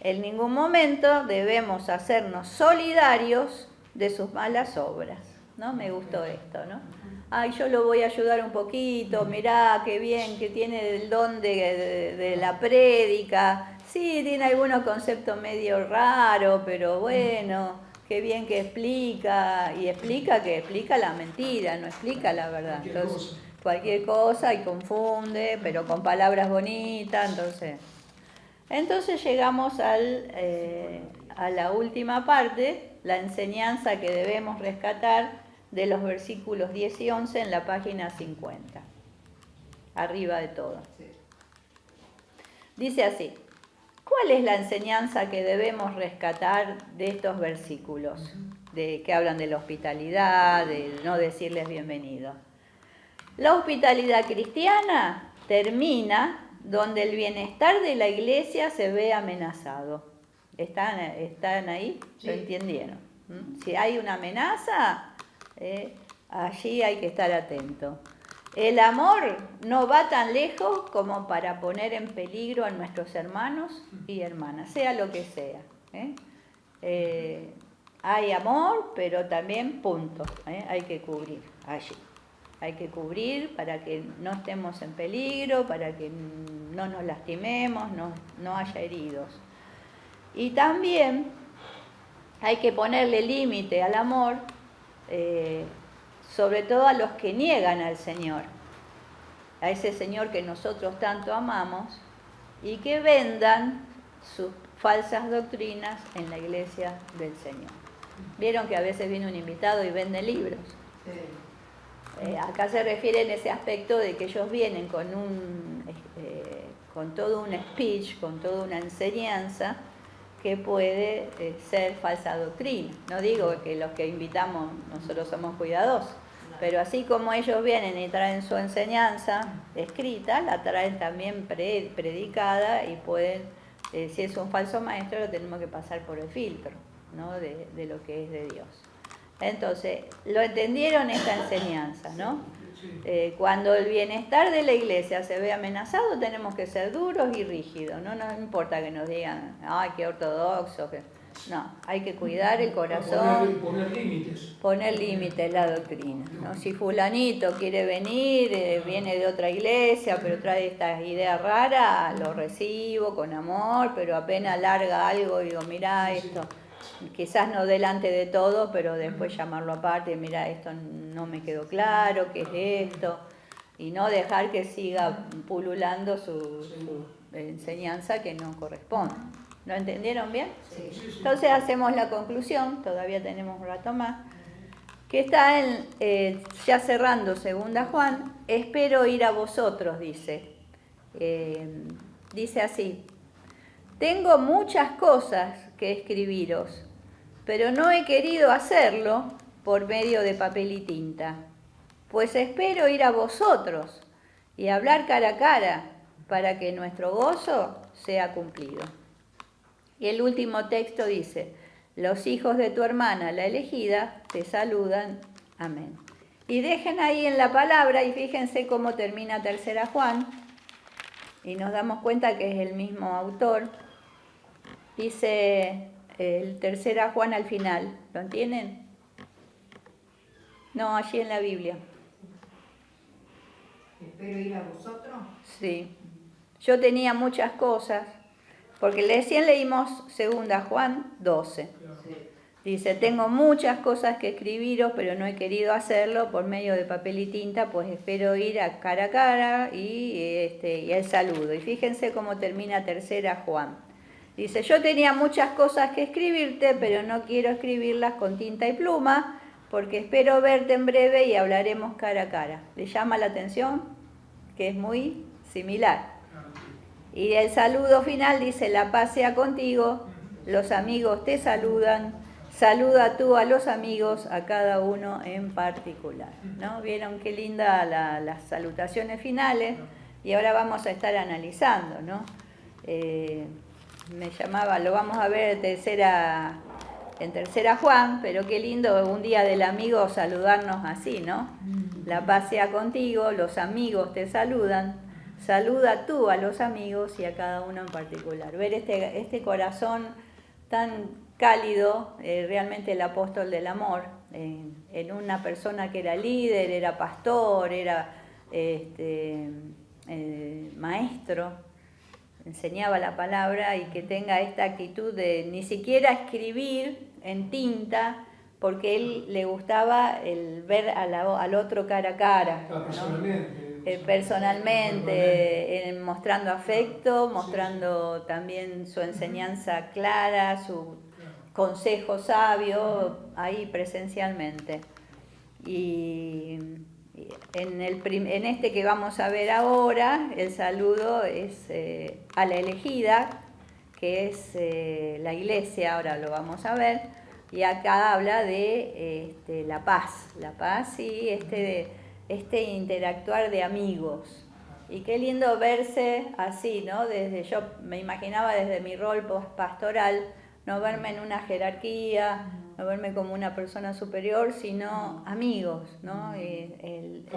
[SPEAKER 1] en ningún momento debemos hacernos solidarios de sus malas obras. ¿No? Me gustó esto, ¿no? Ay, yo lo voy a ayudar un poquito, mirá qué bien que tiene el don de la prédica. Sí, tiene algunos conceptos medio raros, pero bueno, qué bien que explica. Y explica la mentira, no explica la verdad. Entonces, cualquier cosa y confunde, pero con palabras bonitas, Entonces llegamos a la última parte, la enseñanza que debemos rescatar de los versículos 10 y 11 en la página 50, arriba de todo. Dice así, ¿cuál es la enseñanza que debemos rescatar de estos versículos? Que hablan de la hospitalidad, de no decirles bienvenido. La hospitalidad cristiana termina donde el bienestar de la iglesia se ve amenazado. ¿Están ahí? Sí. ¿Lo entendieron? Si hay una amenaza, allí hay que estar atento. El amor no va tan lejos como para poner en peligro a nuestros hermanos y hermanas, sea lo que sea. Hay amor, pero también punto. Hay que cubrir allí. Hay que cubrir para que no estemos en peligro, para que no nos lastimemos, no haya heridos. Y también hay que ponerle límite al amor, sobre todo a los que niegan al Señor, a ese Señor que nosotros tanto amamos, y que vendan sus falsas doctrinas en la iglesia del Señor. Vieron que a veces viene un invitado y vende libros. Sí. Acá se refiere en ese aspecto de que ellos vienen con todo un speech, con toda una enseñanza que puede ser falsa doctrina. No digo que los que invitamos nosotros somos cuidadosos, pero así como ellos vienen y traen su enseñanza escrita, la traen también predicada y pueden, si es un falso maestro, lo tenemos que pasar por el filtro, ¿no? de lo que es de Dios. Entonces, ¿lo entendieron esta enseñanza, no? Cuando el bienestar de la iglesia se ve amenazado, tenemos que ser duros y rígidos. No nos importa que nos digan, ay, qué ortodoxo. No, hay que cuidar el corazón.
[SPEAKER 5] Poner límites.
[SPEAKER 1] Poner límites, la doctrina, ¿no? Si fulanito quiere venir, viene de otra iglesia, pero trae estas ideas raras, lo recibo con amor, pero apenas larga algo, digo, mirá esto. Quizás no delante de todo, pero después llamarlo aparte, mira, esto no me quedó claro, ¿qué es esto? y no dejar que siga pululando su enseñanza que no corresponde. ¿Lo entendieron bien?
[SPEAKER 3] Sí.
[SPEAKER 1] Entonces hacemos la conclusión, todavía tenemos un rato más, que está ya cerrando 2 Juan, espero ir a vosotros, dice. Dice así, tengo muchas cosas que escribiros, pero no he querido hacerlo por medio de papel y tinta, pues espero ir a vosotros y hablar cara a cara para que nuestro gozo sea cumplido. Y el último texto dice, los hijos de tu hermana, la elegida, te saludan. Amén. Y dejen ahí en la palabra y fíjense cómo termina 3 Juan. Y nos damos cuenta que es el mismo autor. Dice el 3 Juan al final. ¿Lo entienden? No, allí en la Biblia.
[SPEAKER 3] Espero ir a vosotros.
[SPEAKER 1] Sí. Yo tenía muchas cosas, porque recién leímos 2 Juan 12.
[SPEAKER 3] Sí.
[SPEAKER 1] Dice, tengo muchas cosas que escribiros, pero no he querido hacerlo por medio de papel y tinta, pues espero ir a cara y el saludo. Y fíjense cómo termina 3 Juan. Dice, yo tenía muchas cosas que escribirte, pero no quiero escribirlas con tinta y pluma, porque espero verte en breve y hablaremos cara a cara. ¿Le llama la atención? Que es muy similar. Y el saludo final dice, la paz sea contigo, los amigos te saludan, saluda tú a los amigos, a cada uno en particular. ¿No? ¿Vieron qué linda las salutaciones finales? Y ahora vamos a estar analizando, ¿no? Lo vamos a ver en 3 Juan, pero qué lindo un día del amigo saludarnos así, ¿no? La paz sea contigo, los amigos te saludan, saluda tú a los amigos y a cada uno en particular. Ver este corazón tan cálido, realmente el apóstol del amor, en una persona que era líder, era pastor, era maestro, enseñaba la palabra, y que tenga esta actitud de ni siquiera escribir en tinta, porque él le gustaba el ver al otro cara a cara, ¿no? Personalmente, mostrando afecto, mostrando también su enseñanza clara, su consejo sabio, ahí presencialmente. Y en este que vamos a ver ahora, el saludo es a la elegida, que es la iglesia, ahora lo vamos a ver, y acá habla de la paz y este interactuar de amigos. Y qué lindo verse así, ¿no? Yo me imaginaba desde mi rol pastoral, no verme en una jerarquía, no verme como una persona superior, sino amigos, ¿no? El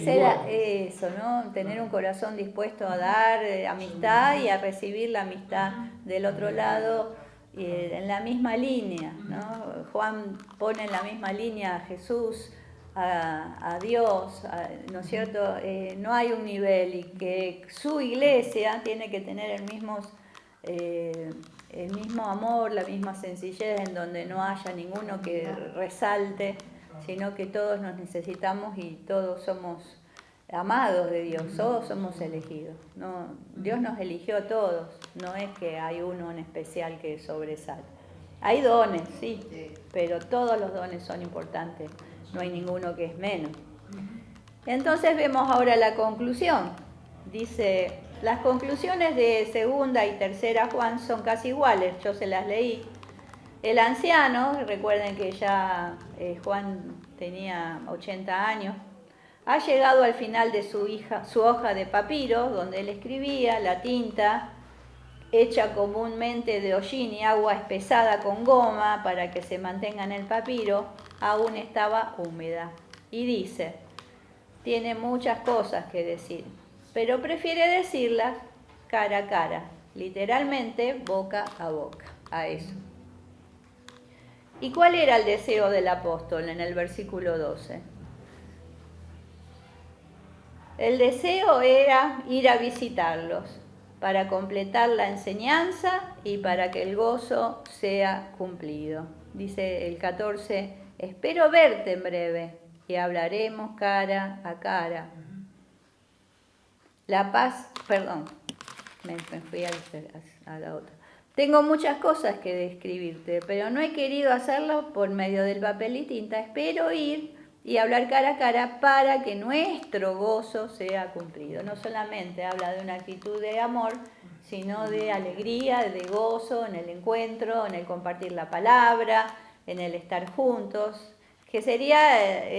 [SPEAKER 1] ser eso, ¿no? Tener un corazón dispuesto a dar amistad y a recibir la amistad del otro lado, en la misma línea, ¿no? Juan pone en la misma línea a Jesús, a Dios, ¿no es cierto? No hay un nivel, y que su iglesia tiene que tener el mismo amor, la misma sencillez, en donde no haya ninguno que resalte, sino que todos nos necesitamos y todos somos amados de Dios, todos somos elegidos. No, Dios nos eligió a todos, no es que hay uno en especial que sobresale. Hay dones, sí, pero todos los dones son importantes, no hay ninguno que es menos. Entonces vemos ahora la conclusión. Dice, las conclusiones de 2 y 3 Juan son casi iguales, yo se las leí. El anciano, recuerden que ya Juan tenía 80 años, ha llegado al final de su hoja de papiro, donde él escribía. La tinta, hecha comúnmente de hollín y agua espesada con goma para que se mantenga en el papiro, aún estaba húmeda. Y dice, tiene muchas cosas que decir, pero prefiere decirlas cara a cara, literalmente boca a boca, a eso. ¿Y cuál era el deseo del apóstol en el versículo 12? El deseo era ir a visitarlos para completar la enseñanza y para que el gozo sea cumplido. Dice el 14, espero verte en breve y hablaremos cara a cara. La paz, perdón, me fui a la otra. Tengo muchas cosas que describirte, pero no he querido hacerlo por medio del papel y tinta. Espero ir y hablar cara a cara para que nuestro gozo sea cumplido. No solamente habla de una actitud de amor, sino de alegría, de gozo en el encuentro, en el compartir la palabra, en el estar juntos, que sería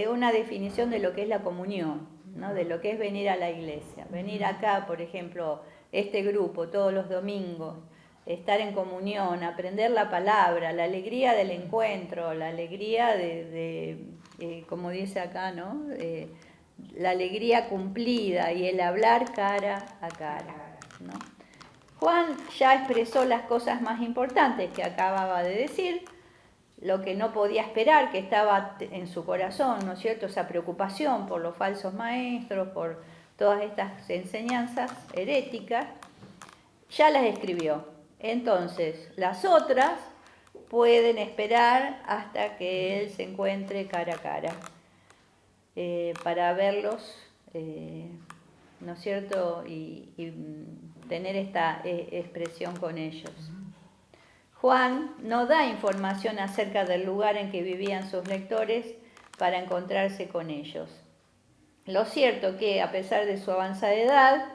[SPEAKER 1] una definición de lo que es la comunión, ¿no? De lo que es venir a la iglesia. Venir acá, por ejemplo, este grupo todos los domingos, estar en comunión, aprender la palabra, la alegría del encuentro, la alegría como dice acá, ¿no? La alegría cumplida y el hablar cara a cara, ¿no? Juan ya expresó las cosas más importantes que acababa de decir, lo que no podía esperar, que estaba en su corazón, ¿no es cierto? Esa preocupación por los falsos maestros, por todas estas enseñanzas heréticas, ya las escribió. Entonces, las otras pueden esperar hasta que él se encuentre cara a cara, para verlos, ¿no es cierto? Y tener esta expresión con ellos. Juan no da información acerca del lugar en que vivían sus lectores para encontrarse con ellos. Lo cierto que, a pesar de su avanzada edad,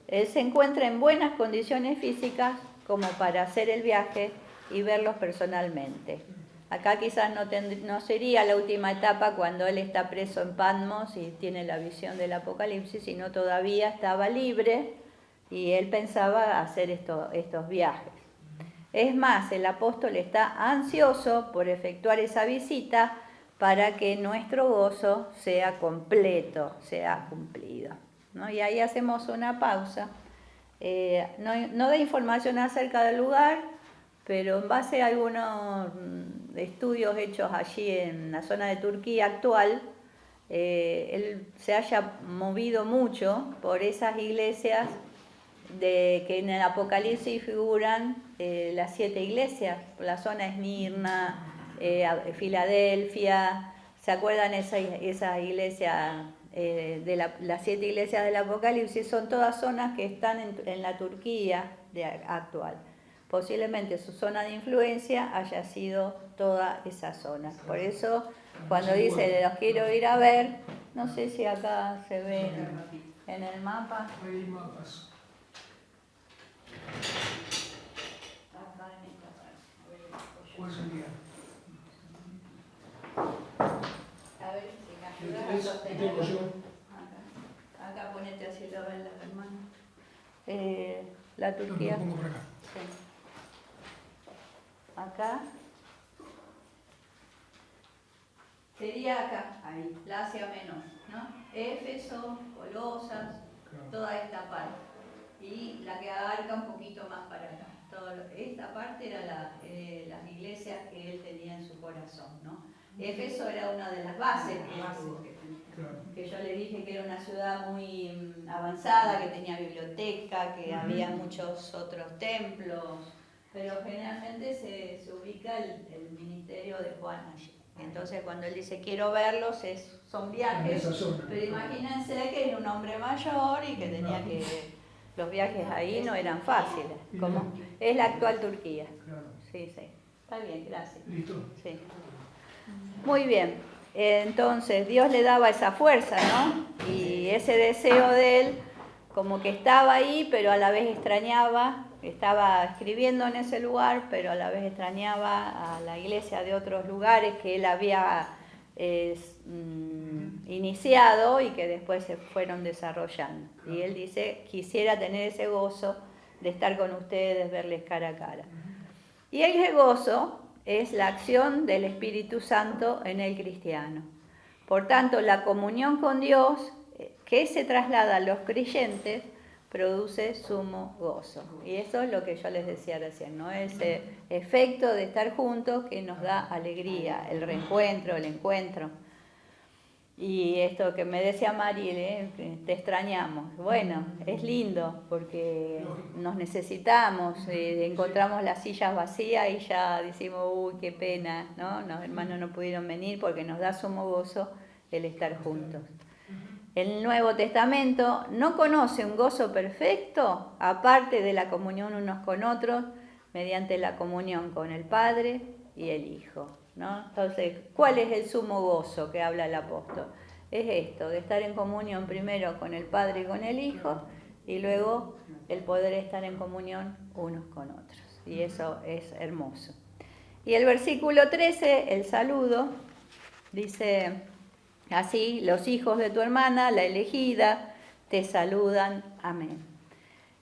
[SPEAKER 1] él se encuentra en buenas condiciones físicas como para hacer el viaje y verlos personalmente. Acá quizás no sería la última etapa cuando él está preso en Patmos y tiene la visión del Apocalipsis, sino todavía estaba libre y él pensaba hacer estos viajes. Es más, el apóstol está ansioso por efectuar esa visita para que nuestro gozo sea completo, sea cumplido, ¿no? Y ahí hacemos una pausa. No da información acerca del lugar, pero en base a algunos estudios hechos allí en la zona de Turquía actual, él se haya movido mucho por esas iglesias que en el Apocalipsis figuran las 7 iglesias, la zona Esmirna, Filadelfia. ¿Se acuerdan esa iglesia? Las 7 iglesias del Apocalipsis son todas zonas que están en la Turquía actual. Posiblemente su zona de influencia haya sido toda esa zona. Por eso, cuando dice los quiero ir a ver, no sé si acá se ve en el mapa.
[SPEAKER 2] Hay mapas.
[SPEAKER 1] Acá en esta parte.
[SPEAKER 2] ¿Cuál sería?
[SPEAKER 1] A ver si me ayudas a sostenerlo.
[SPEAKER 2] Tengo yo.
[SPEAKER 1] Acá ponete así lo ven las hermanas. La Turquía.
[SPEAKER 2] Lo pongo por acá.
[SPEAKER 1] Sí. Acá. Sería acá, ahí, la Asia Menor, ¿no? Éfeso, Colosas, toda esta parte. Y la que abarca un poquito más para acá. Esta parte era las iglesias que él tenía en su corazón, ¿no? Éfeso era una de las bases que yo le dije que era una ciudad muy avanzada, que tenía biblioteca, que había muchos otros templos, pero generalmente se ubica el ministerio de Juan allí. Entonces cuando él dice quiero verlos, son viajes, pero imagínense que era un hombre mayor y que tenía que... Los viajes ahí no eran fáciles, como es la actual Turquía. Sí, sí. Está bien, gracias.
[SPEAKER 2] ¿Listo?
[SPEAKER 1] Sí. Muy bien. Entonces Dios le daba esa fuerza, ¿no? Y ese deseo de él, como que estaba ahí, pero a la vez extrañaba, estaba escribiendo en ese lugar, pero a la vez extrañaba a la iglesia de otros lugares que él había iniciado y que después se fueron desarrollando. Y él dice, quisiera tener ese gozo de estar con ustedes, verles cara a cara. Y ese gozo es la acción del Espíritu Santo en el cristiano. Por tanto, la comunión con Dios que se traslada a los creyentes produce sumo gozo. Y eso es lo que yo les decía recién, ¿no? Ese efecto de estar juntos que nos da alegría, el reencuentro, el encuentro. Y esto que me decía Mariel, te extrañamos. Bueno, es lindo porque nos necesitamos, encontramos las sillas vacías y ya decimos, uy, qué pena, ¿no? Los hermanos no pudieron venir porque nos da sumo gozo el estar juntos. El Nuevo Testamento no conoce un gozo perfecto aparte de la comunión unos con otros mediante la comunión con el Padre y el Hijo, ¿no? Entonces, ¿cuál es el sumo gozo que habla el apóstol? Es esto, de estar en comunión primero con el Padre y con el Hijo y luego el poder estar en comunión unos con otros. Y eso es hermoso. Y el versículo 13, el saludo, dice así: los hijos de tu hermana, la elegida, te saludan. Amén.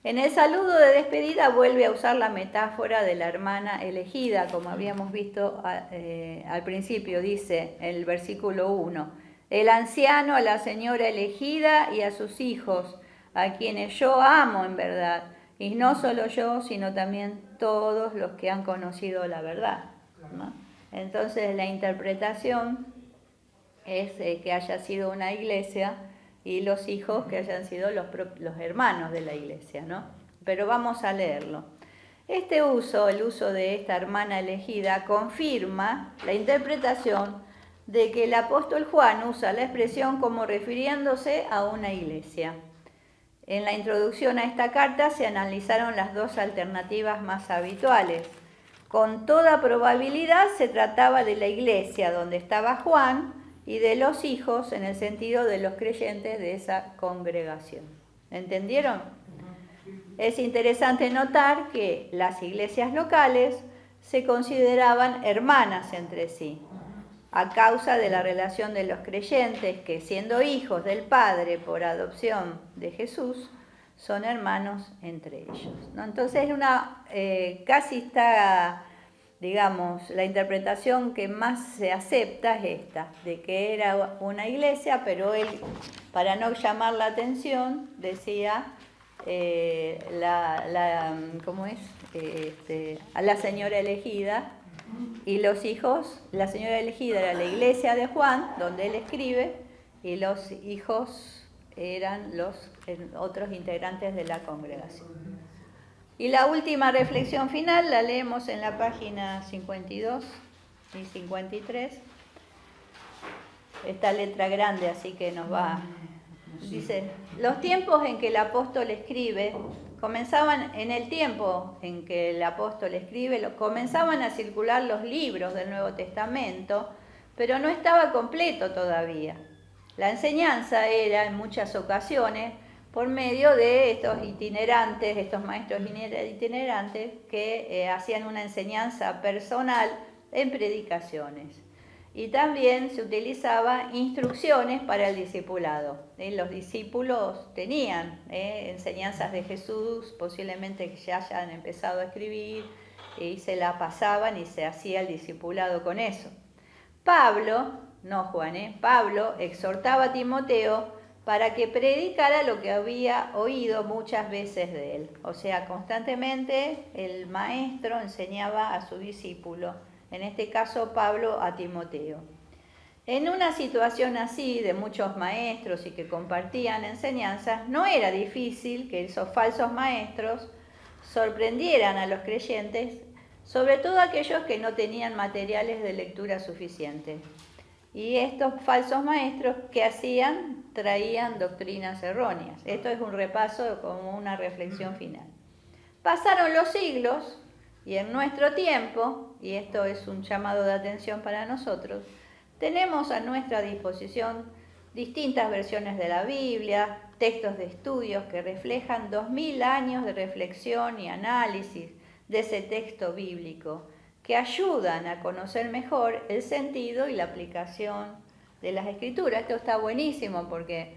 [SPEAKER 1] En el saludo de despedida vuelve a usar la metáfora de la hermana elegida, como habíamos visto al principio, dice el versículo 1. El anciano a la señora elegida y a sus hijos, a quienes yo amo en verdad, y no solo yo, sino también todos los que han conocido la verdad, ¿no? Entonces la interpretación es que haya sido una iglesia y los hijos que hayan sido los hermanos de la iglesia, ¿no? Pero vamos a leerlo. Este uso, el uso de esta hermana elegida, confirma la interpretación de que el apóstol Juan usa la expresión como refiriéndose a una iglesia. En la introducción a esta carta se analizaron las dos alternativas más habituales. Con toda probabilidad se trataba de la iglesia donde estaba Juan y de los hijos en el sentido de los creyentes de esa congregación. ¿Entendieron? Es interesante notar que las iglesias locales se consideraban hermanas entre sí, a causa de la relación de los creyentes que, siendo hijos del Padre por adopción de Jesús, son hermanos entre ellos, ¿no? Entonces casi está, digamos, la interpretación que más se acepta es esta, de que era una iglesia, pero él, para no llamar la atención, decía ¿cómo es? A la señora elegida, y los hijos, la señora elegida era la iglesia de Juan, donde él escribe, y los hijos eran los otros integrantes de la congregación. Y la última reflexión final la leemos en la página 52 y 53. Esta letra grande, así que nos va. Dice: los tiempos en que el apóstol escribe, comenzaban a circular los libros del Nuevo Testamento, pero no estaba completo todavía. La enseñanza era en muchas ocasiones por medio de estos maestros itinerantes que hacían una enseñanza personal en predicaciones. Y también se utilizaba instrucciones para el discipulado. Los discípulos tenían enseñanzas de Jesús, posiblemente que ya hayan empezado a escribir, y se la pasaban y se hacía el discipulado con eso. Pablo exhortaba a Timoteo para que predicara lo que había oído muchas veces de él. O sea, constantemente el maestro enseñaba a su discípulo, en este caso Pablo a Timoteo. En una situación así de muchos maestros y que compartían enseñanzas, no era difícil que esos falsos maestros sorprendieran a los creyentes, sobre todo aquellos que no tenían materiales de lectura suficientes. Y estos falsos maestros, ¿qué hacían? Traían doctrinas erróneas. Esto es un repaso como una reflexión final. Pasaron los siglos y en nuestro tiempo, y esto es un llamado de atención para nosotros, tenemos a nuestra disposición distintas versiones de la Biblia, textos de estudios que reflejan 2000 años de reflexión y análisis de ese texto bíblico, que ayudan a conocer mejor el sentido y la aplicación de las Escrituras. Esto está buenísimo porque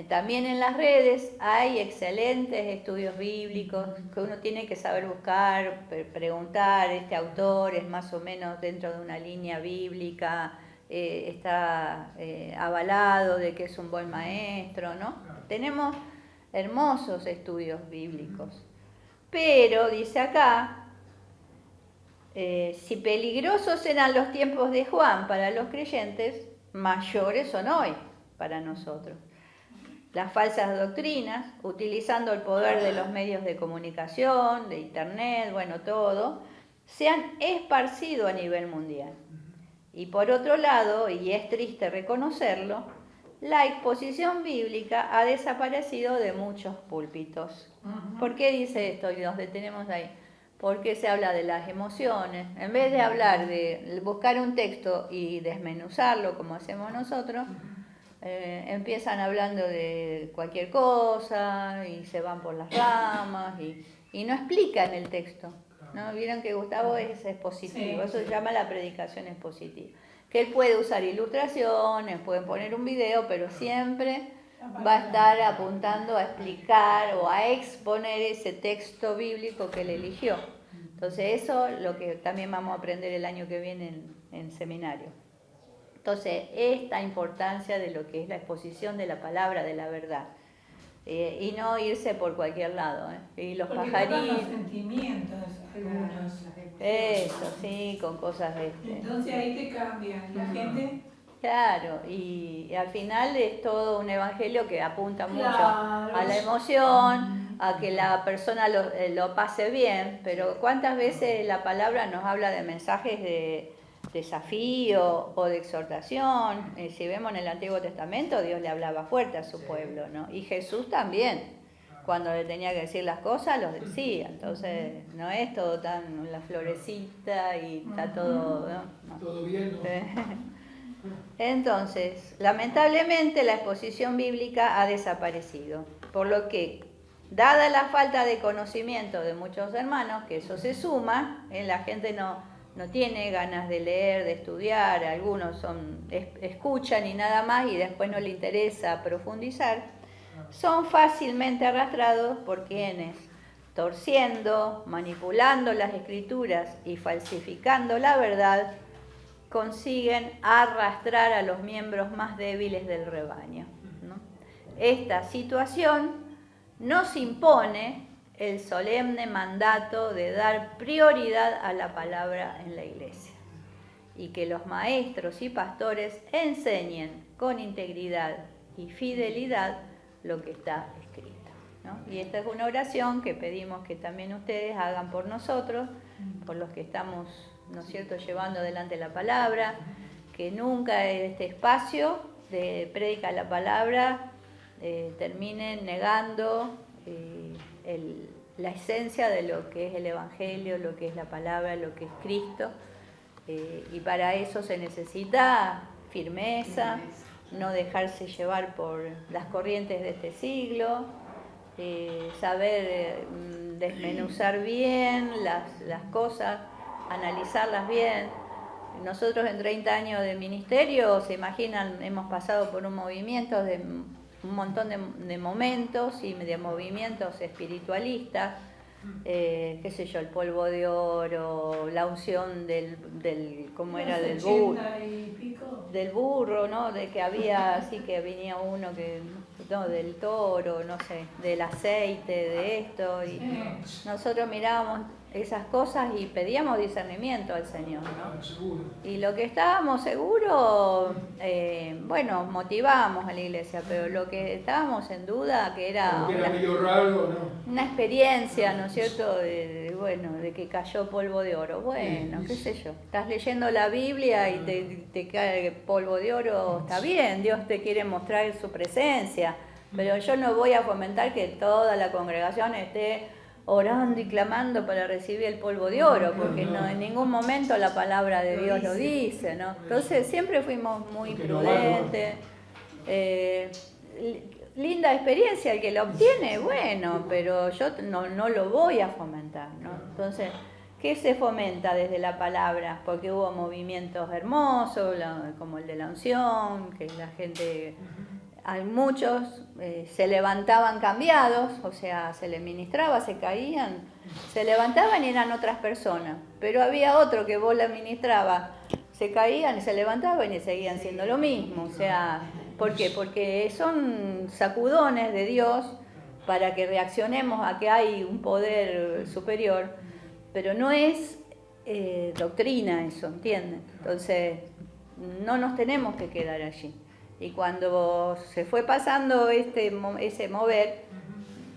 [SPEAKER 1] también en las redes hay excelentes estudios bíblicos que uno tiene que saber buscar, preguntar, este autor es más o menos dentro de una línea bíblica, está avalado de que es un buen maestro, ¿no? Tenemos hermosos estudios bíblicos. Pero, dice acá, si peligrosos eran los tiempos de Juan para los creyentes, mayores son hoy para nosotros. Las falsas doctrinas, utilizando el poder de los medios de comunicación, de internet, todo, se han esparcido a nivel mundial. Y por otro lado, y es triste reconocerlo, la exposición bíblica ha desaparecido de muchos púlpitos. ¿Por qué dice esto? Y nos detenemos ahí. Porque se habla de las emociones. En vez de hablar de buscar un texto y desmenuzarlo como hacemos nosotros, empiezan hablando de cualquier cosa y se van por las ramas y no explican el texto, ¿no? Vieron que Gustavo es expositivo, eso se llama la predicación expositiva. Que él puede usar ilustraciones, pueden poner un video, pero siempre va a estar apuntando a explicar o a exponer ese texto bíblico que él eligió. Entonces eso es lo que también vamos a aprender el año que viene en seminario. Entonces, esta importancia de lo que es la exposición de la palabra, de la verdad. Y no irse por cualquier lado. Y los
[SPEAKER 2] porque
[SPEAKER 1] pajaritos.
[SPEAKER 2] tocan los sentimientos algunos.
[SPEAKER 1] Eso, sí, con cosas
[SPEAKER 2] Entonces ahí te cambian. La gente.
[SPEAKER 1] Claro, y al final es todo un evangelio que apunta mucho
[SPEAKER 2] Claro.
[SPEAKER 1] a la emoción, a que la persona lo pase bien, pero ¿cuántas veces la palabra nos habla de mensajes de desafío o de exhortación? Si vemos en el Antiguo Testamento, Dios le hablaba fuerte a su pueblo, ¿no? Y Jesús también, cuando le tenía que decir las cosas, los decía. Entonces, no es todo tan la florecita y está todo, ¿no?
[SPEAKER 5] Todo bien, ¿no?
[SPEAKER 1] Entonces, lamentablemente la exposición bíblica ha desaparecido, por lo que, dada la falta de conocimiento de muchos hermanos, que eso se suma, la gente no tiene ganas de leer, de estudiar, algunos escuchan y nada más y después no le interesa profundizar, son fácilmente arrastrados por quienes, torciendo, manipulando las escrituras y falsificando la verdad, consiguen arrastrar a los miembros más débiles del rebaño, ¿no? Esta situación nos impone el solemne mandato de dar prioridad a la palabra en la iglesia y que los maestros y pastores enseñen con integridad y fidelidad lo que está escrito, ¿no? Y esta es una oración que pedimos que también ustedes hagan por nosotros, por los que estamos, ¿no es cierto?, llevando adelante la palabra, que nunca este espacio de prédica la palabra termine negando la esencia de lo que es el Evangelio, lo que es la palabra, lo que es Cristo, y para eso se necesita firmeza, no dejarse llevar por las corrientes de este siglo, saber desmenuzar bien las cosas, analizarlas bien. Nosotros en 30 años de ministerio, se imaginan, hemos pasado por un montón de momentos y de movimientos espiritualistas, qué sé yo, el polvo de oro, la unción ¿cómo era? Del burro, ¿no? De que había, así que venía uno que, no, del toro, no sé, del aceite, de esto, y nosotros mirábamos esas cosas y pedíamos discernimiento al Señor, ¿no? Y lo que estábamos seguros, bueno, motivábamos a la iglesia, pero lo que estábamos en duda, que era
[SPEAKER 5] medio raro, ¿no?
[SPEAKER 1] una experiencia, ¿no es cierto?, de que cayó polvo de oro. Bueno, qué sé yo, estás leyendo la Biblia y te cae polvo de oro, está bien, Dios te quiere mostrar su presencia, pero yo no voy a fomentar que toda la congregación esté orando y clamando para recibir el polvo de oro, porque no en ningún momento la palabra de Dios lo dice, ¿no? Entonces siempre fuimos muy prudentes. Linda experiencia el que lo obtiene, bueno, pero yo no lo voy a fomentar, ¿no? Entonces, ¿qué se fomenta desde la palabra? Porque hubo movimientos hermosos, como el de la unción, que la gente... Hay muchos se levantaban cambiados, o sea, se les ministraba, se caían, se levantaban y eran otras personas. Pero había otro que vos le ministraba, se caían y se levantaban y seguían siendo lo mismo. O sea, ¿por qué? Porque son sacudones de Dios para que reaccionemos a que hay un poder superior, pero no es doctrina eso, ¿entienden? Entonces, no nos tenemos que quedar allí. Y cuando se fue pasando ese mover,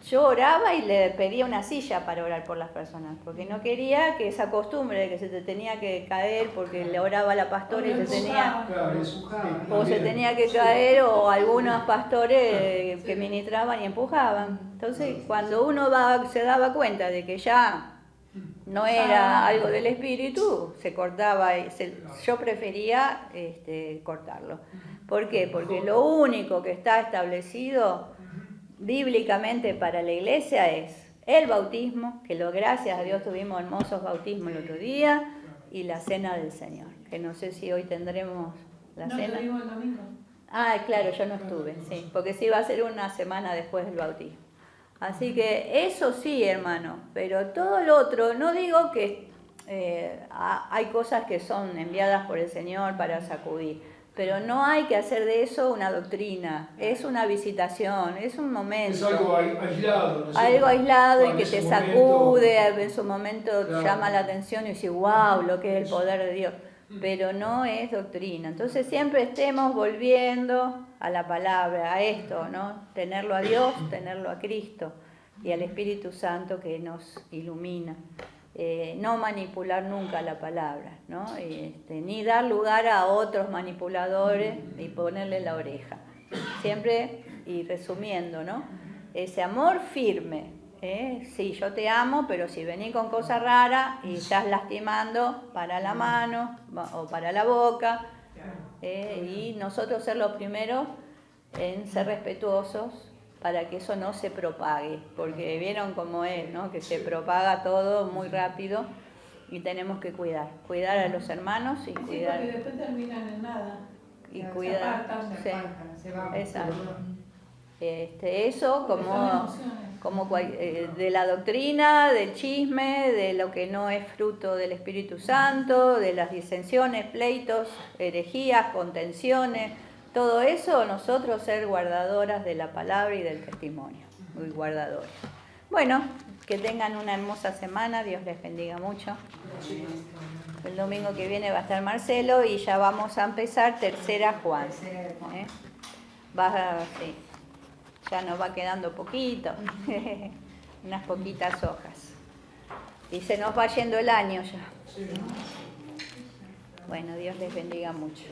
[SPEAKER 1] yo oraba y le pedía una silla para orar por las personas, porque no quería que esa costumbre de que se te tenía que caer porque le oraba a la pastora y se tenía,
[SPEAKER 5] Claro, eso.
[SPEAKER 1] o se tenía que caer, o algunos pastores que ministraban y empujaban. Entonces, cuando uno se daba cuenta de que ya no era algo del espíritu, se cortaba. Yo prefería cortarlo. ¿Por qué? Porque lo único que está establecido bíblicamente para la iglesia es el bautismo, que gracias a Dios tuvimos hermosos bautismos el otro día, y la cena del Señor, que no sé si hoy tendremos la
[SPEAKER 2] No,
[SPEAKER 1] cena.
[SPEAKER 2] tuvimos el domingo.
[SPEAKER 1] Ah, claro, yo no estuve, sí, porque sí iba a ser una semana después del bautismo. Así que eso sí, hermano, pero todo lo otro, no digo que hay cosas que son enviadas por el Señor para sacudir, pero no hay que hacer de eso una doctrina, es una visitación, es un momento.
[SPEAKER 5] Es algo aislado. ¿no?
[SPEAKER 1] Algo aislado y que te
[SPEAKER 5] ese
[SPEAKER 1] sacude,
[SPEAKER 5] momento,
[SPEAKER 1] en su momento
[SPEAKER 5] claro,
[SPEAKER 1] llama la atención y dices, wow, lo que es el poder de Dios. Pero no es doctrina. Entonces siempre estemos volviendo a la palabra, a esto, ¿no? Tenerlo a Dios, tenerlo a Cristo y al Espíritu Santo que nos ilumina. No manipular nunca la palabra, ¿no? Ni dar lugar a otros manipuladores y ponerle la oreja. Siempre, y resumiendo, ¿no? Ese amor firme. Sí, yo te amo, pero si venís con cosas raras y estás lastimando para la mano o para la boca, y nosotros ser los primeros en ser respetuosos para que eso no se propague, porque vieron cómo es, ¿no? Que se propaga todo muy rápido y tenemos que cuidar a los hermanos y
[SPEAKER 2] Sí,
[SPEAKER 1] cuidar.
[SPEAKER 2] porque después terminan en nada.
[SPEAKER 1] Y
[SPEAKER 3] Se
[SPEAKER 1] cuidar.
[SPEAKER 2] apartan,
[SPEAKER 1] Sí.
[SPEAKER 3] Se va.
[SPEAKER 1] Exacto. Eso
[SPEAKER 2] Porque son
[SPEAKER 1] como
[SPEAKER 2] emociones.
[SPEAKER 1] de la doctrina, del chisme, de lo que no es fruto del Espíritu Santo, de las disensiones, pleitos, herejías, contenciones, todo eso, nosotros ser guardadoras de la palabra y del testimonio, muy guardadores. Bueno, que tengan una hermosa semana, Dios les bendiga mucho. El domingo que viene va a estar Marcelo y ya vamos a empezar tercera Juan. Sí, ya nos va quedando poquito, unas poquitas hojas. Y se nos va yendo el año ya. Bueno, Dios les bendiga mucho.